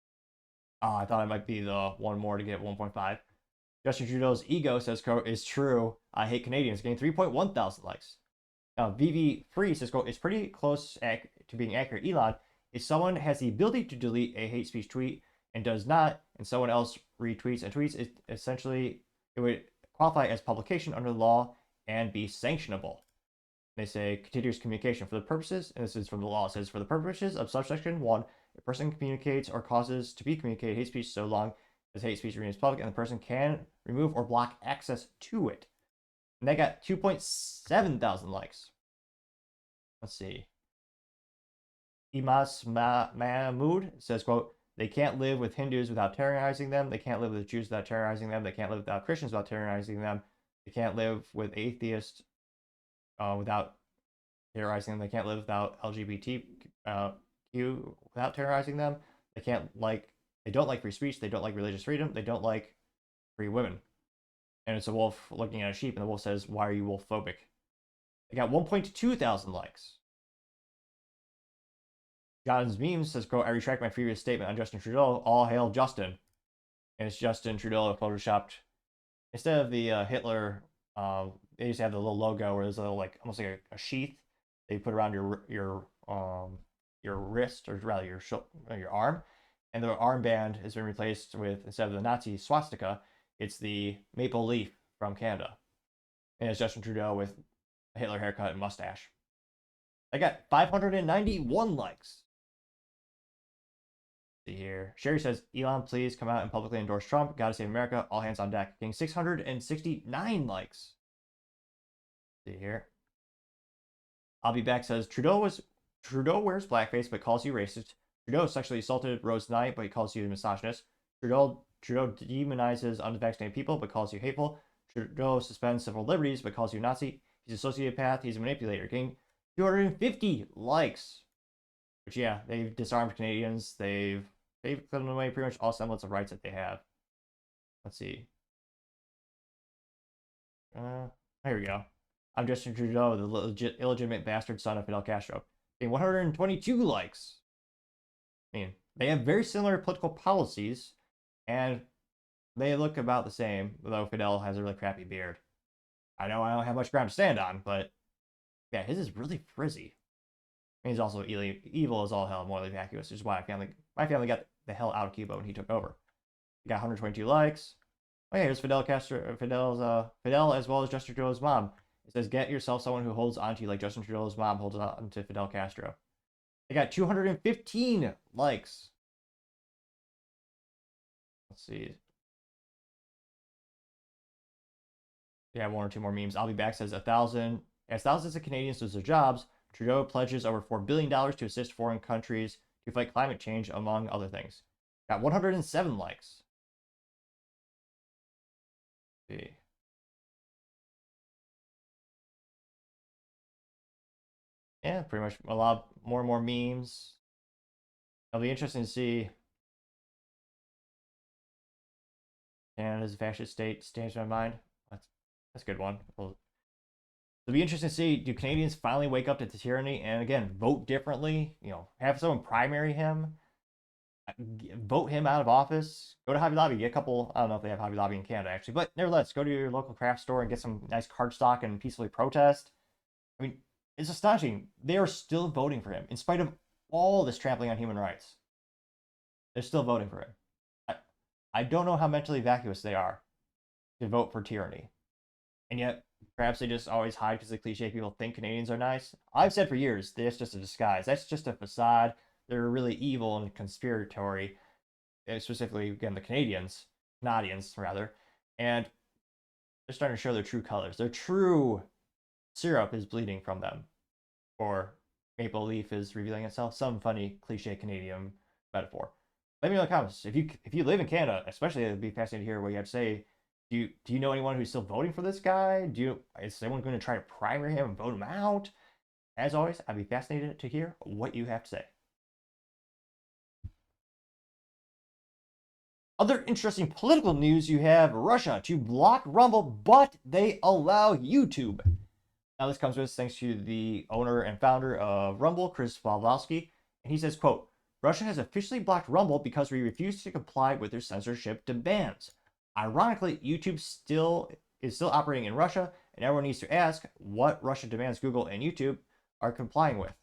S1: I thought it might be the one more to get 1.5. Justin Trudeau's ego says, quote, is true. I hate Canadians, getting 3.1 thousand likes. Now, VV Free says, quote, it's pretty close to being accurate. Elon, if someone has the ability to delete a hate speech tweet and does not, and someone else retweets and tweets, it would qualify as publication under the law and be sanctionable. They say continuous communication for the purposes, and this is from the law, it says for the purposes of subsection 1, a person communicates or causes to be communicated hate speech so long as hate speech remains public and the person can remove or block access to it. And they got 2.7 thousand likes. Let's see. Imas Mahmood says, quote, they can't live with Hindus without terrorizing them. They can't live with Jews without terrorizing them. They can't live without Christians without terrorizing them. They can't live with atheists without terrorizing them. They can't live without LGBTQ without terrorizing them. They don't like free speech. They don't like religious freedom. They don't like free women. And it's a wolf looking at a sheep, and the wolf says, why are you wolf-phobic? They got 1.2 thousand likes. John's Memes says, quote, I retract my previous statement on Justin Trudeau. All hail Justin. And it's Justin Trudeau photoshopped. Instead of the Hitler, they used to have the little logo where there's a little, like, almost like a sheath they put around your wrist, or rather your arm. And the armband has been replaced with, instead of the Nazi swastika, it's the maple leaf from Canada. And it's Justin Trudeau with a Hitler haircut and mustache. I got 591 likes. Let's see here. Sherry says, Elon, please come out and publicly endorse Trump. Gotta save America. All hands on deck. Getting 669 likes. Let's see here. I'll be back says, Trudeau wears blackface but calls you racist. Trudeau sexually assaulted Rose Knight, but he calls you a misogynist. Trudeau demonizes unvaccinated people, but calls you hateful. Trudeau suspends civil liberties, but calls you Nazi. He's a sociopath. He's a manipulator. Getting 250 likes. Which, yeah, they've disarmed Canadians. They've given away pretty much all semblance of rights that they have. Let's see. Here we go. I'm Justin Trudeau, the illegitimate bastard son of Fidel Castro. Getting 122 likes. I mean, they have very similar political policies, and they look about the same, though Fidel has a really crappy beard. I know I don't have much ground to stand on, but yeah, his is really frizzy. And he's also evil as all hell, morally vacuous, which is why my family got the hell out of Cuba when he took over. He got 122 likes. Oh yeah, here's Fidel as well as Justin Trudeau's mom. It says, get yourself someone who holds on to you like Justin Trudeau's mom holds on to Fidel Castro. They got 215 likes. Let's see. Yeah, one or two more memes. I'll be back says, as thousands of Canadians lose their jobs, Trudeau pledges over $4 billion to assist foreign countries to fight climate change, among other things. Got 107 likes. Let's see. Yeah, pretty much a lot more and more memes. It'll be interesting to see Canada's fascist state stands in my mind. That's a good one. It'll be interesting to see, do Canadians finally wake up to the tyranny and again vote differently? You know, have someone primary him, vote him out of office, go to Hobby Lobby, get a couple. I don't know if they have Hobby Lobby in Canada actually, but nevertheless, go to your local craft store and get some nice cardstock and peacefully protest. I mean, it's astonishing. They are still voting for him in spite of all this trampling on human rights. They're still voting for him. I don't know how mentally vacuous they are to vote for tyranny. And yet, perhaps they just always hide because the cliche people think Canadians are nice. I've said for years, that's just a disguise. That's just a facade. They're really evil and conspiratory. Specifically, again, the Canadians, rather. And they're starting to show their true colors. Their true syrup is bleeding from them. Or maple leaf is revealing itself. Some funny cliche Canadian metaphor. Let me know in the comments. If you live in Canada, especially, it'd be fascinating to hear what you have to say. Do you know anyone who's still voting for this guy? Is anyone going to try to primary him and vote him out? As always, I'd be fascinated to hear what you have to say. Other interesting political news, you have Russia to block Rumble, but they allow YouTube. Now this comes with thanks to the owner and founder of Rumble, Chris Pavlovsky, and he says, quote, Russia has officially blocked Rumble because we refuse to comply with their censorship demands. Ironically, YouTube is still operating in Russia, and everyone needs to ask what Russia demands Google and YouTube are complying with.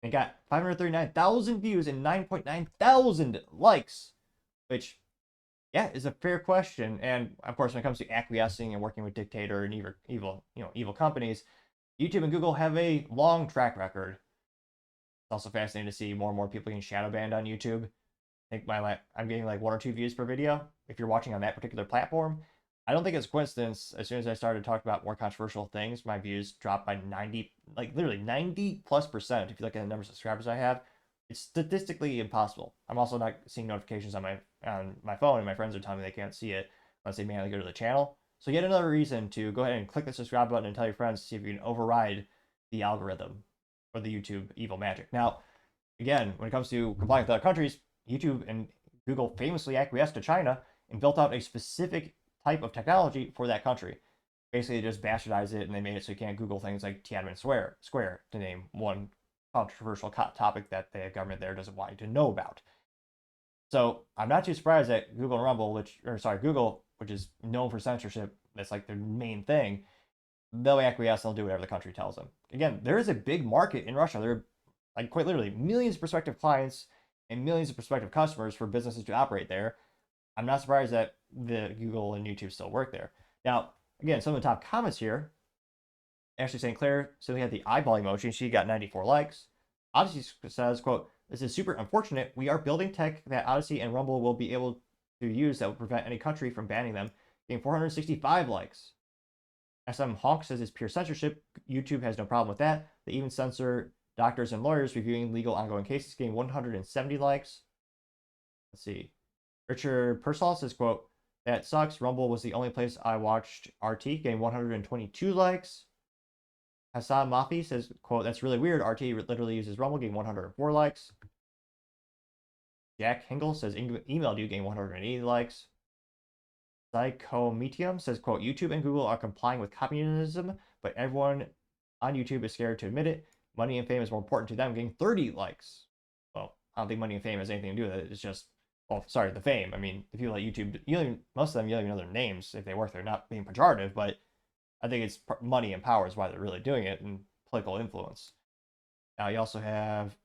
S1: It got 539,000 views and 9.9 thousand likes, which, yeah, is a fair question. And of course, when it comes to acquiescing and working with dictator and evil companies, YouTube and Google have a long track record. It's also fascinating to see more and more people getting shadow banned on YouTube. I think I'm getting like 1 or 2 views per video if you're watching on that particular platform. I don't think it's a coincidence. As soon as I started talking about more controversial things, my views dropped by 90, like literally 90+%. If you look at the number of subscribers I have, it's statistically impossible. I'm also not seeing notifications on my phone, and my friends are telling me they can't see it unless they manually go to the channel. So yet another reason to go ahead and click the subscribe button and tell your friends to see if you can override the algorithm or the YouTube evil magic. Now, again, when it comes to complying with other countries, YouTube and Google famously acquiesced to China and built out a specific type of technology for that country. Basically, they just bastardized it and they made it so you can't Google things like Tiananmen Square, to name one controversial topic that the government there doesn't want you to know about. So I'm not too surprised that Google and Rumble, Google, which is known for censorship, that's like their main thing, they'll acquiesce and they'll do whatever the country tells them. Again, there is a big market in Russia. There are, like, quite literally millions of prospective clients and millions of prospective customers for businesses to operate there. I'm not surprised that the Google and YouTube still work there. Now, again, some of the top comments here. Ashley St. Clair simply had the eyeball emoji. She got 94 likes. Odyssey says, quote, "This is super unfortunate. We are building tech that Odyssey and Rumble will be able to use that will prevent any country from banning them." Getting 465 likes. SM Honk says it's pure censorship. YouTube has no problem with that. They even censor doctors and lawyers reviewing legal ongoing cases. Getting 170 likes. Let's see. Richard Persall says, quote, "That sucks. Rumble was the only place I watched RT," getting 122 likes. Hassan Mafi says, quote, "That's really weird. RT literally uses Rumble," getting 104 likes. Jack Hingle says, "Emailed you," getting 180 likes. Psychometium says, quote, "YouTube and Google are complying with communism, but everyone on YouTube is scared to admit it. Money and fame is more important to them," getting 30 likes. Well, I don't think money and fame has anything to do with it. It's just, well, sorry, the fame. I mean, the people at YouTube, most of them, you don't even know their names if they work there. Not being pejorative, but I think it's money and power is why they're really doing it, and political influence. Now you also have,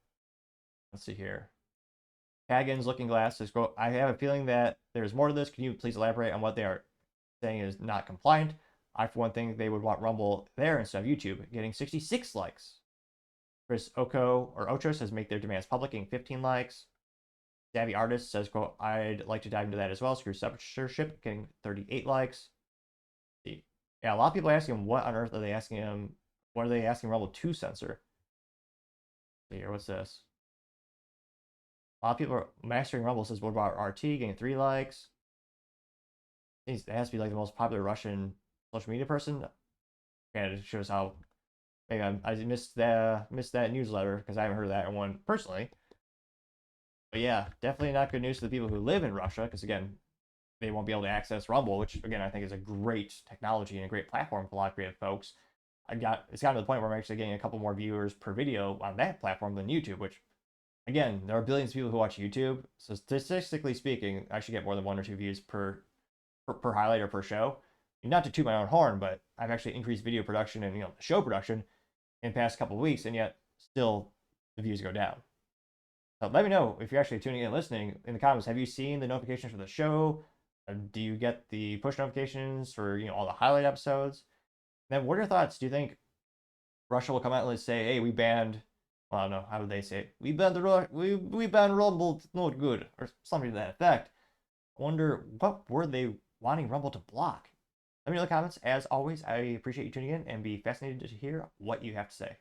S1: let's see here. Hagen's Looking Glass says, quote, "I have a feeling that there's more to this. Can you please elaborate on what they are saying is not compliant? I, for one thing, they would want Rumble there instead of YouTube," getting 66 likes. Chris Ocho says, "Make their demands public," getting 15 likes. Savvy Artist says, quote, "I'd like to dive into that as well. Screw censorship," getting 38 likes. Yeah, a lot of people are asking him, what on earth are they asking him? What are they asking Rumble to censor? Here, what's this? A lot of people are mastering Rumble says, "What about RT?" getting 3 likes. It has to be like the most popular Russian social media person. Yeah, it shows how maybe I missed that newsletter because I haven't heard of that one personally. But yeah, definitely not good news to the people who live in Russia, because again, they won't be able to access Rumble, which again I think is a great technology and a great platform for a lot of creative folks. It's gotten to the point where I'm actually getting a couple more viewers per video on that platform than YouTube, which again, there are billions of people who watch YouTube. So statistically speaking, I should get more than 1 or 2 views per highlight or per show. Not to toot my own horn, but I've actually increased video production and the show production in the past couple of weeks, and yet still the views go down. So let me know if you're actually tuning in and listening in the comments. Have you seen the notifications for the show? Do you get the push notifications for all the highlight episodes? And then what are your thoughts? Do you think Russia will come out and say, "Hey, we banned"? Well, I don't know, how would they say it? We banned we banned Rumble, it's not good, or something to that effect. I wonder what were they wanting Rumble to block? Let me know in the comments. As always, I appreciate you tuning in and be fascinated to hear what you have to say.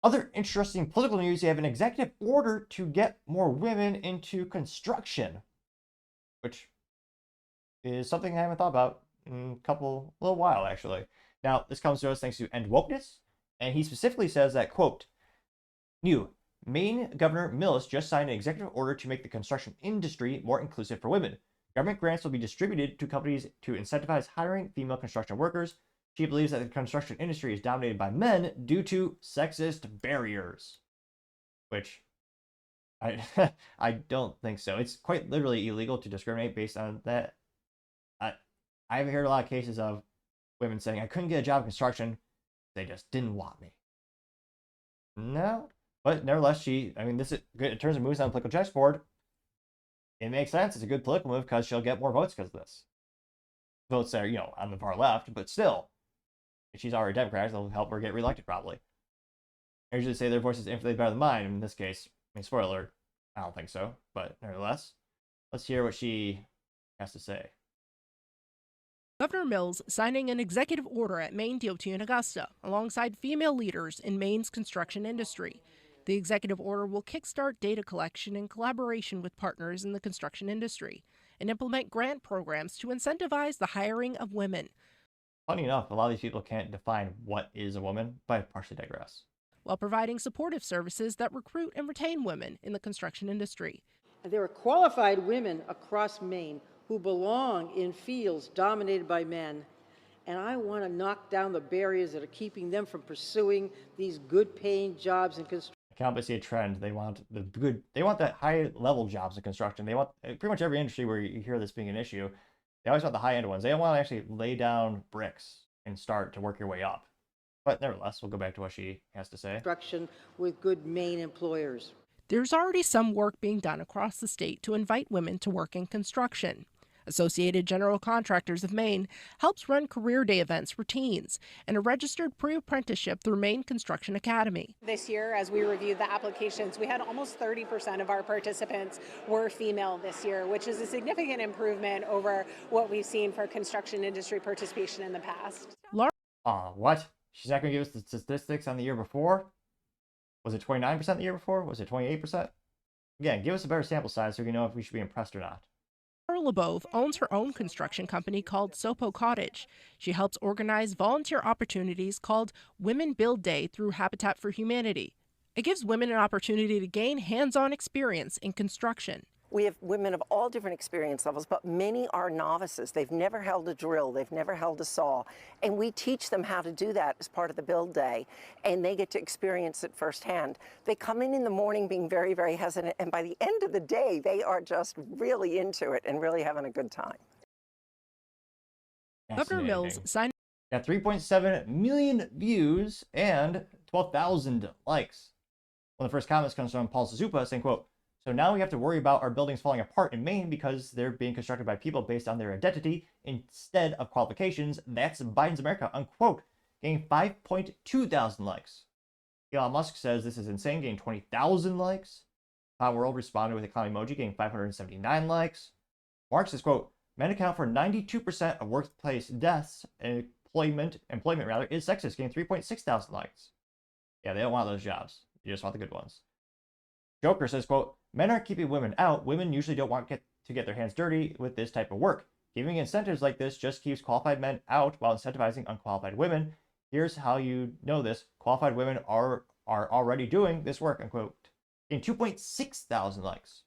S1: Other interesting political news, you have an executive order to get more women into construction, which is something I haven't thought about in a little while, actually. Now, this comes to us thanks to End Wokeness, and he specifically says that, quote, "New Maine Governor Millis just signed an executive order to make the construction industry more inclusive for women. Government grants will be distributed to companies to incentivize hiring female construction workers. She believes that the construction industry is dominated by men due to sexist barriers." Which I I don't think so. It's quite literally illegal to discriminate based on that. I've heard a lot of cases of women saying, I couldn't get a job in construction. They just didn't want me. No. But nevertheless, this is good. In terms of moves on the political chessboard, it makes sense. It's a good political move because she'll get more votes because of this. Votes that are, on the far left, but still, if she's already Democrat, they'll help her get reelected probably. I usually say their voice is infinitely better than mine. In this case, spoiler alert, I don't think so. But nevertheless, let's hear what she has to say.
S8: Governor Mills signing an executive order at Maine DOT in Augusta, alongside female leaders in Maine's construction industry. The executive order will kickstart data collection in collaboration with partners in the construction industry and implement grant programs to incentivize the hiring of women.
S1: Funny enough, a lot of these people can't define what is a woman, but I partially digress.
S8: While providing supportive services that recruit and retain women in the construction industry.
S9: There are qualified women across Maine who belong in fields dominated by men, and I want to knock down the barriers that are keeping them from pursuing these good-paying jobs in construction.
S1: I can't but see a trend. They want the high-level jobs in construction. They want pretty much every industry where you hear this being an issue. They always want the high-end ones. They don't want to actually lay down bricks and start to work your way up. But nevertheless, we'll go back to what she has to say.
S9: Construction with good Maine employers.
S8: There's already some work being done across the state to invite women to work in construction. Associated General Contractors of Maine helps run career day events for teens and a registered pre-apprenticeship through Maine Construction Academy.
S10: This year, as we reviewed the applications, we had almost 30% of our participants were female this year, which is a significant improvement over what we've seen for construction industry participation in the past.
S1: What? She's not going to give us the statistics on the year before? Was it 29% the year before? Was it 28%? Again, give us a better sample size so we can know if we should be impressed or not.
S8: Laura LeBove owns her own construction company called Sopo Cottage. She helps organize volunteer opportunities called Women Build Day through Habitat for Humanity. It gives women an opportunity to gain hands-on experience in construction.
S11: We have women of all different experience levels, but many are novices. They've never held a drill, they've never held a saw, and we teach them how to do that as part of the build day, and they get to experience it firsthand. They come in the morning being very, very hesitant, and by the end of the day, they are just really into it and really having a good time.
S8: Governor Mills signed.
S1: Got 3.7 million views and 12,000 likes. One of the first comments comes from Paul Suzupa saying, quote, "So now we have to worry about our buildings falling apart in Maine because they're being constructed by people based on their identity instead of qualifications. That's Biden's America," unquote, getting 5.2 thousand likes. Elon Musk says this is insane, getting 20,000 likes. Pod World responded with a clown emoji, getting 579 likes. Mark says, quote, "Men account for 92% of workplace deaths, and employment is sexist," getting 3.6 thousand likes. Yeah, they don't want those jobs. You just want the good ones. Joker says, quote, "Men aren't keeping women out. Women usually don't want to get their hands dirty with this type of work. Giving incentives like this just keeps qualified men out while incentivizing unqualified women. Here's how you know this. Qualified women are already doing this work," unquote. In 2.6 thousand likes.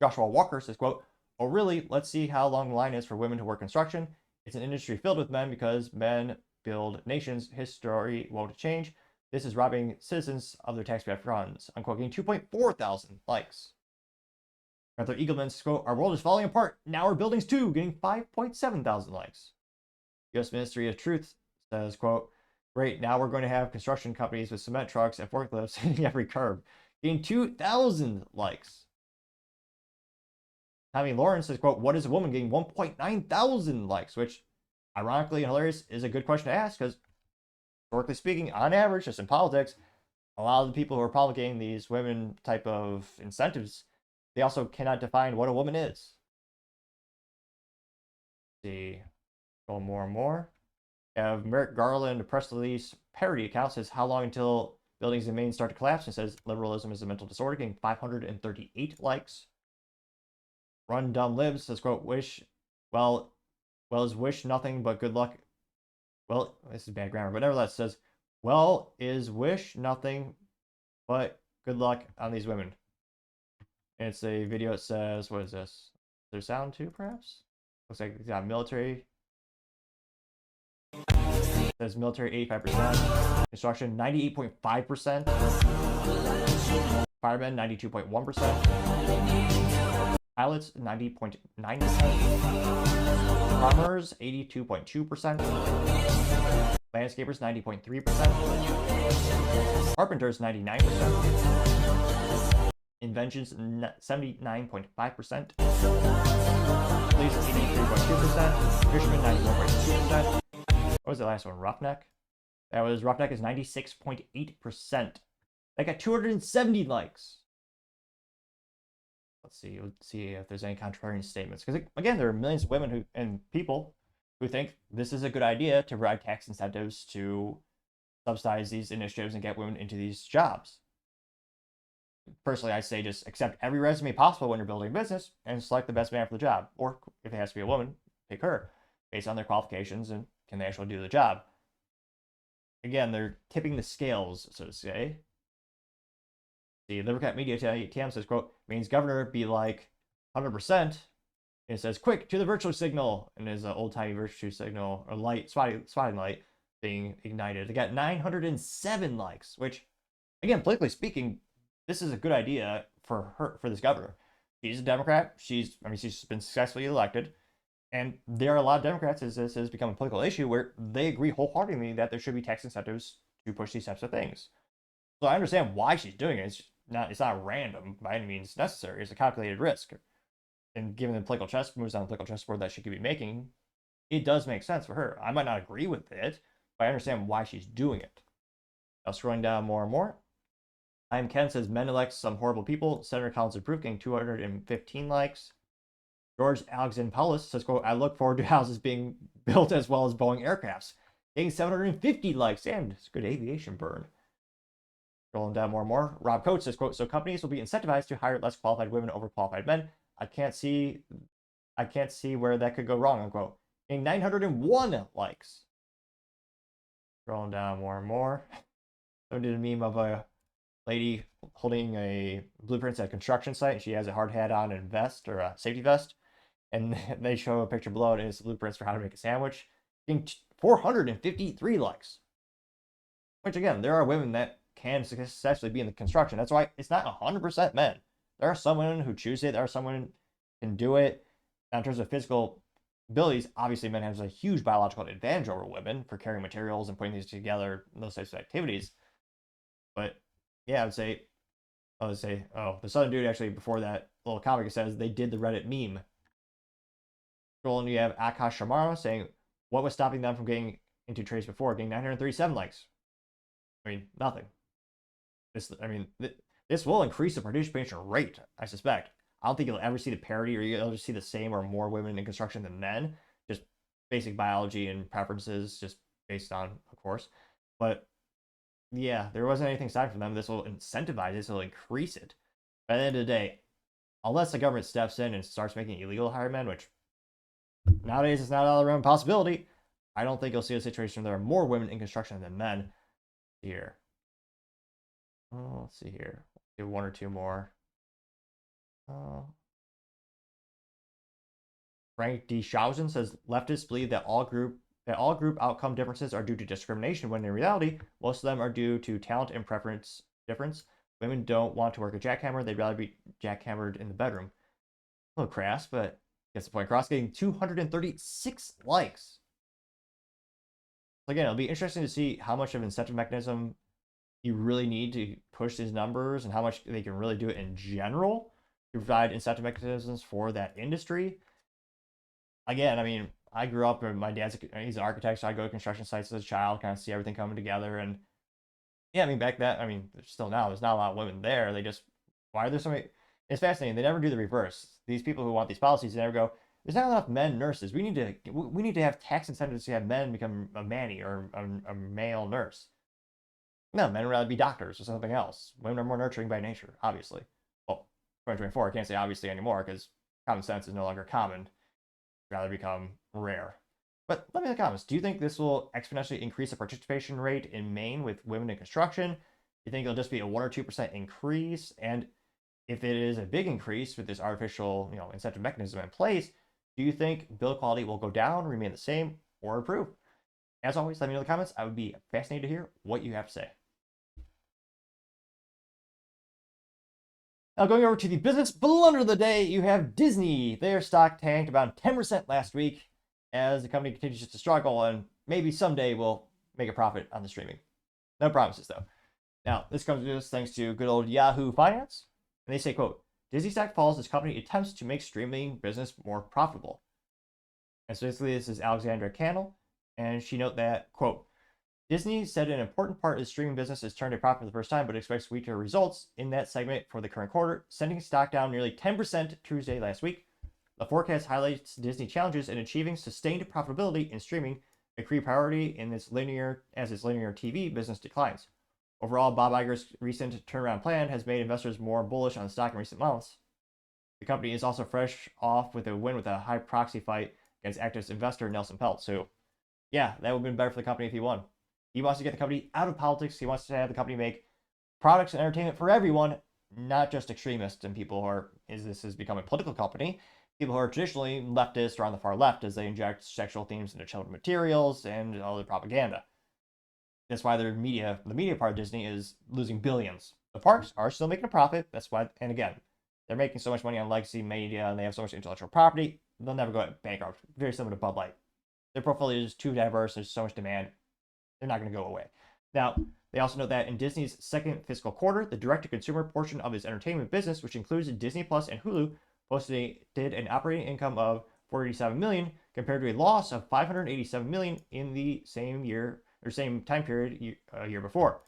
S1: Joshua Walker says, quote, "Oh, really? Let's see how long the line is for women to work construction. It's an industry filled with men because men build nations. History won't change. This is robbing citizens of their taxpayer funds," unquote, getting 2.4 thousand likes. Arthur Eagleman says, quote, "Our world is falling apart. Now our buildings too," getting 5.7 thousand likes. U.S. Ministry of Truth says, quote, "Great, now we're going to have construction companies with cement trucks and forklifts hitting every curb," getting 2,000 likes. Tommy Lawrence says, quote, "What is a woman?" getting 1.9 thousand likes, which, ironically and hilarious, is a good question to ask because, historically speaking, on average, just in politics, a lot of the people who are promulgating these women type of incentives, they also cannot define what a woman is. Let's see, go more and more. Have Merrick Garland press release parody account says, "How long until buildings in Maine start to collapse?" and says, "Liberalism is a mental disorder," getting 538 likes. Run Dumb Libs says, quote, "Is wish nothing but good luck." Well, this is bad grammar, but nevertheless says, "Well, is wish nothing but good luck on these women." And it's a video that says, what is this? Is there sound too, perhaps? Looks like it's got military. It says military 85%. Construction 98.5%. Firemen, 92.1%. Pilots, 90.9%. Farmers, 82.2%. Landscapers, 90.3%. Carpenters, 99%. Inventions, 79.5%. Police, 83.2%. Fishermen, 94.2%. What was the last one? Roughneck? Roughneck is 96.8%. That got 270 likes. Let's see if there's any contrarian statements. Because again, there are millions of women and people who think this is a good idea to provide tax incentives to subsidize these initiatives and get women into these jobs. Personally, I say just accept every resume possible when you're building a business and select the best man for the job. Or if it has to be a woman, pick her based on their qualifications and can they actually do the job. Again, they're tipping the scales, so to say. The Libercat Media TM says, quote, means governor be like 100%. And it says, quick, to the virtue signal. And there's an old-timey virtue signal, or light, spotting light being ignited. They got 907 likes, which, again, politically speaking, this is a good idea for this governor. She's a Democrat. She's been successfully elected. And there are a lot of Democrats, as this has become a political issue, where they agree wholeheartedly that there should be tax incentives to push these types of things. So I understand why she's doing it. It's not random by any means necessary. It's a calculated risk. And given the political chess moves on the political chessboard that she could be making, it does make sense for her. I might not agree with it, but I understand why she's doing it. Now, scrolling down more and more. I am Ken says, men elect some horrible people. Senator Collins approved, getting 215 likes. George Alexandropoulos says, quote, I look forward to houses being built as well as Boeing aircrafts. Getting 750 likes, and it's a good aviation burn. Scrolling down more and more. Rob Coates says, quote, so companies will be incentivized to hire less qualified women over qualified men. I can't see where that could go wrong, unquote. Getting 901 likes. Scrolling down more and more. I did a meme of a lady holding a blueprints at a construction site, and she has a hard hat on and vest, or a safety vest. And they show a picture below it, and it's blueprints for how to make a sandwich. Getting 453 likes. Which, again, there are women that can successfully be in the construction. That's why it's not 100% men. There are some women who choose it. There are some women who can do it. Now, in terms of physical abilities, obviously men have a huge biological advantage over women for carrying materials and putting these together, those types of activities. But yeah, I would say, the Southern dude actually, before that little comic, it says they did the Reddit meme. Scrolling, you have Akash Sharma saying, what was stopping them from getting into trades before? Getting 937 likes. I mean, nothing. This will increase the participation rate, I suspect. I don't think you'll ever see the parity, or you'll just see the same or more women in construction than men. Just basic biology and preferences, just based on, of course. But yeah, there wasn't anything aside from them. This will incentivize it. This will increase it. By the end of the day, unless the government steps in and starts making it illegal to hire men, which nowadays is not out of the realm of possibility, I don't think you'll see a situation where there are more women in construction than men here. Oh, let's see here. Do one or two more. Frank D. Schausen says leftists believe that all group outcome differences are due to discrimination, when in reality, most of them are due to talent and preference difference. Women don't want to work a jackhammer. They'd rather be jackhammered in the bedroom. A little crass, but gets the point across. Getting 236 likes. Again, it'll be interesting to see how much of an incentive mechanism you really need to push these numbers and how much they can really do it in general to provide incentive mechanisms for that industry. Again, I mean, I grew up, and my dad's he's an architect, so I go to construction sites as a child, kind of see everything coming together. And yeah, I mean, back then, I mean, still now, there's not a lot of women there. They just, why are there so many? It's fascinating. They never do the reverse. These people who want these policies, they never go, there's not enough men nurses. We need to have tax incentives to have men become a manny or a male nurse. No, men would rather be doctors or something else. Women are more nurturing by nature, obviously. Well, 2024, I can't say obviously anymore because common sense is no longer common. Rather become rare. But let me know in the comments. Do you think this will exponentially increase the participation rate in Maine with women in construction? Do you think it'll just be a 1 or 2% increase? And if it is a big increase with this artificial, incentive mechanism in place, do you think build quality will go down, remain the same, or improve? As always, let me know in the comments. I would be fascinated to hear what you have to say. Now going over to the business blunder of the day, you have Disney. Their stock tanked about 10% last week as the company continues to struggle and maybe someday will make a profit on the streaming. No promises though. Now this comes to us thanks to good old Yahoo Finance. And they say, quote, Disney stock falls as company attempts to make streaming business more profitable. And so basically this is Alexandra Cannell. And she note that, quote, Disney said an important part of the streaming business is turned a profit for the first time, but expects weaker results in that segment for the current quarter, sending stock down nearly 10% Tuesday last week. The forecast highlights Disney challenges in achieving sustained profitability in streaming, a key priority in its linear TV business declines. Overall, Bob Iger's recent turnaround plan has made investors more bullish on the stock in recent months. The company is also fresh off with a win with a high proxy fight against activist investor Nelson Peltz. So, yeah, that would have been better for the company if he won. He wants to get the company out of politics. He wants to have the company make products and entertainment for everyone, not just extremists and people who are, as this has become a political company, people who are traditionally leftist or on the far left as they inject sexual themes into children's materials and all the propaganda. That's why the media part of Disney is losing billions. The parks are still making a profit. That's why, and again, they're making so much money on legacy media and they have so much intellectual property, they'll never go bankrupt. Very similar to Bud Light. Their portfolio is too diverse. There's so much demand. They're not going to go away. Now, they also note that in Disney's second fiscal quarter, the direct-to-consumer portion of its entertainment business, which includes Disney Plus and Hulu, did an operating income of $47 million compared to a loss of $587 million in the same time period a year before.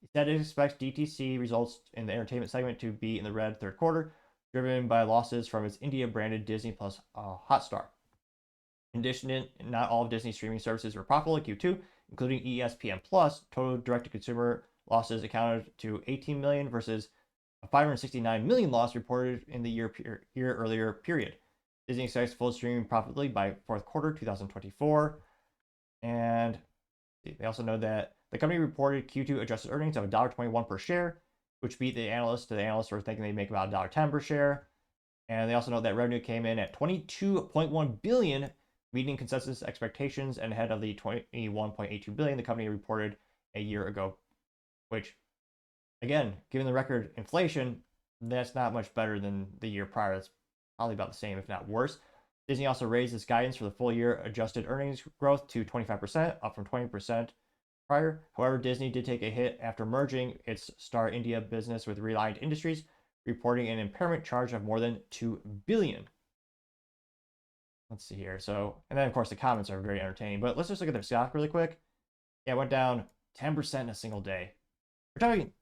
S1: It said it expects DTC results in the entertainment segment to be in the red third quarter, driven by losses from its India-branded Disney Plus Hotstar. In addition, not all of Disney's streaming services were profitable in Q2, including ESPN Plus. Total direct-to-consumer losses accounted to $18 million versus a $569 million loss reported in the year earlier period. Disney expects full streaming profitably by fourth quarter 2024. And they also know that the company reported Q2 adjusted earnings of $1.21 per share, which beat the analysts. The analysts were thinking they'd make about $1.10 per share. And they also know that revenue came in at $22.1 billion, meeting consensus expectations and ahead of the $21.82 billion the company reported a year ago, which, again, given the record inflation, that's not much better than the year prior. That's probably about the same, if not worse. Disney also raised its guidance for the full year adjusted earnings growth to 25%, up from 20% prior. However, Disney did take a hit after merging its Star India business with Reliant Industries, reporting an impairment charge of more than $2 billion. Let's see here. So, and then of course the comments are very entertaining, but let's just look at their stock really quick. Yeah, it went down 10% in a single day. We're talking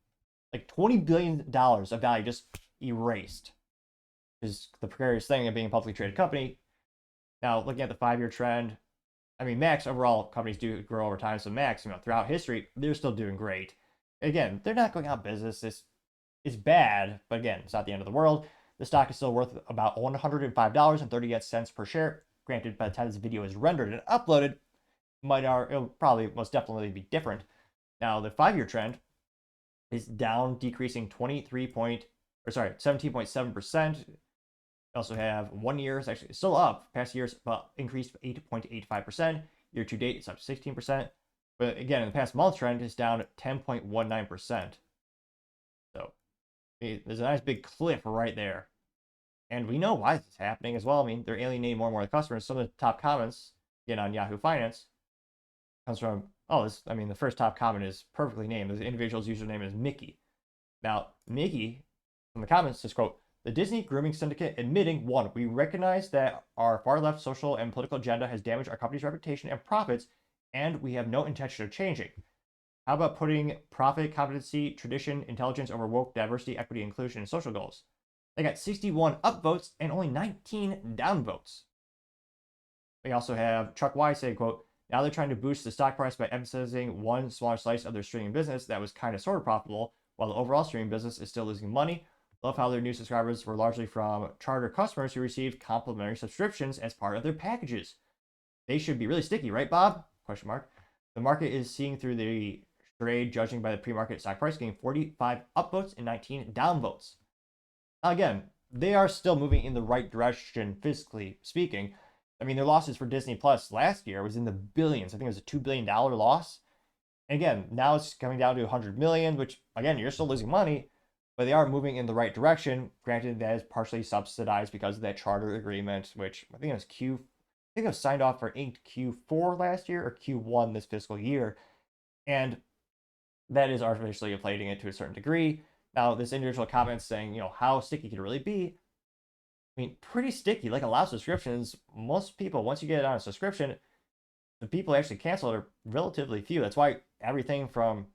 S1: like $20 billion of value just erased. Is the precarious thing of being a publicly traded company. Now, looking at the 5-year trend, I mean, Max, overall, companies do grow over time. So Max, throughout history, they're still doing great. Again, they're not going out of business. It's bad, but again, it's not the end of the world. The stock is still worth about $105.38 per share. Granted, by the time this video is rendered and uploaded, it'll probably most definitely be different. Now, the 5-year trend is down, decreasing 17.7%. We also have 1 year is actually still up. Past years, but increased 8.85%. Year to date, it's up 16%. But again, in the past month trend is down 10.19%. So there's a nice big cliff right there. And we know why this is happening as well. I mean, they're alienating more and more of the customers. Some of the top comments, again, on Yahoo Finance comes from, the first top comment is perfectly named. The individual's username is Mickey. Now, Mickey, in the comments, says, quote, the Disney grooming syndicate admitting, 1, we recognize that our far-left social and political agenda has damaged our company's reputation and profits, and we have no intention of changing. How about putting profit, competency, tradition, intelligence over woke, diversity, equity, inclusion, and social goals? They got 61 upvotes and only 19 downvotes. We also have Chuck Y say, quote, now they're trying to boost the stock price by emphasizing one smaller slice of their streaming business that was kind of sort of profitable, while the overall streaming business is still losing money. Love how their new subscribers were largely from charter customers who received complimentary subscriptions as part of their packages. They should be really sticky, right, Bob? Question mark. The market is seeing through the charade, judging by the pre-market stock price, getting 45 upvotes and 19 downvotes. Now, again, they are still moving in the right direction, fiscally speaking. I mean, their losses for Disney Plus last year was in the billions. I think it was a $2 billion loss. And again, now it's coming down to $100 million, which, again, you're still losing money. but they are moving in the right direction. Granted, that is partially subsidized because of that charter agreement, which I think it was signed off for inked Q4 last year or Q1 this fiscal year, and that is artificially inflating it to a certain degree. Now, this individual comments saying, how sticky could it really be? I mean, pretty sticky. Like a lot of subscriptions, most people, once you get it on a subscription, the people who actually cancel it are relatively few. That's why everything from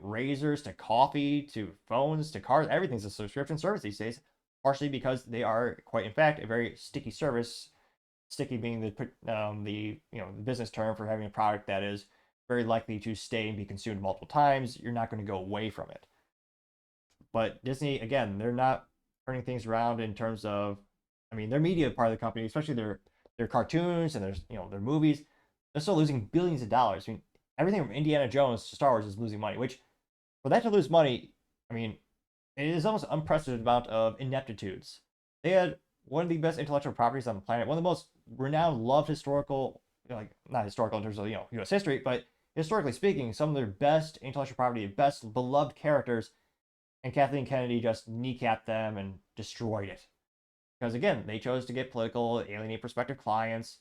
S1: razors to coffee to phones to cars, everything's a subscription service these days, partially because they are quite, in fact, a very sticky service. Sticky being the business term for having a product that is very likely to stay and be consumed multiple times. You're not going to go away from it. But Disney, again, they're not turning things around in terms of, their media part of the company, especially their cartoons and their movies, they're still losing billions of dollars. Everything from Indiana Jones to Star Wars is losing money, which for that to lose money, it is almost an unprecedented amount of ineptitudes. They had one of the best intellectual properties on the planet, one of the most renowned, loved historical, not historical in terms of, U.S. history, but historically speaking, some of their best intellectual property, best beloved characters, and Kathleen Kennedy just kneecapped them and destroyed it. Because again, they chose to get political, alienate prospective clients.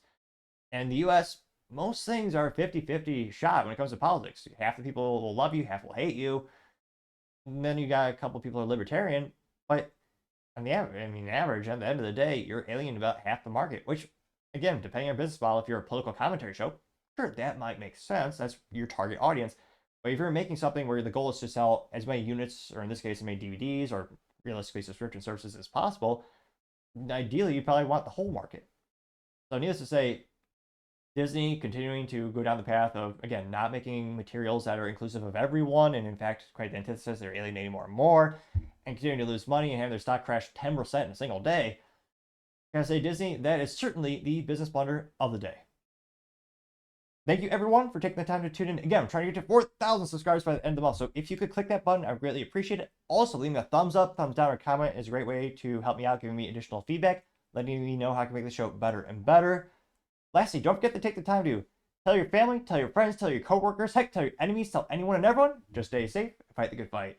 S1: And in the U.S., most things are a 50-50 shot when it comes to politics. Half the people will love you, half will hate you. And then you got a couple people who are libertarian, but on the average, at the end of the day, you're alienating about half the market, which, again, depending on your business model, if you're a political commentary show, sure, that might make sense. That's your target audience. But if you're making something where the goal is to sell as many units, or in this case, as many DVDs, or realistically subscription services as possible, ideally, you probably want the whole market. So needless to say, Disney continuing to go down the path of, again, not making materials that are inclusive of everyone, and in fact, quite the antithesis, they're alienating more and more, and continuing to lose money and having their stock crash 10% in a single day. I gotta say, Disney, that is certainly the business blunder of the day. Thank you, everyone, for taking the time to tune in. Again, I'm trying to get to 4,000 subscribers by the end of the month, so if you could click that button, I would greatly appreciate it. Also, leaving a thumbs up, thumbs down, or comment is a great way to help me out, giving me additional feedback, letting me know how I can make the show better and better. Lastly, don't forget to take the time to tell your family, tell your friends, tell your coworkers, heck, tell your enemies, tell anyone and everyone. Just stay safe, fight the good fight.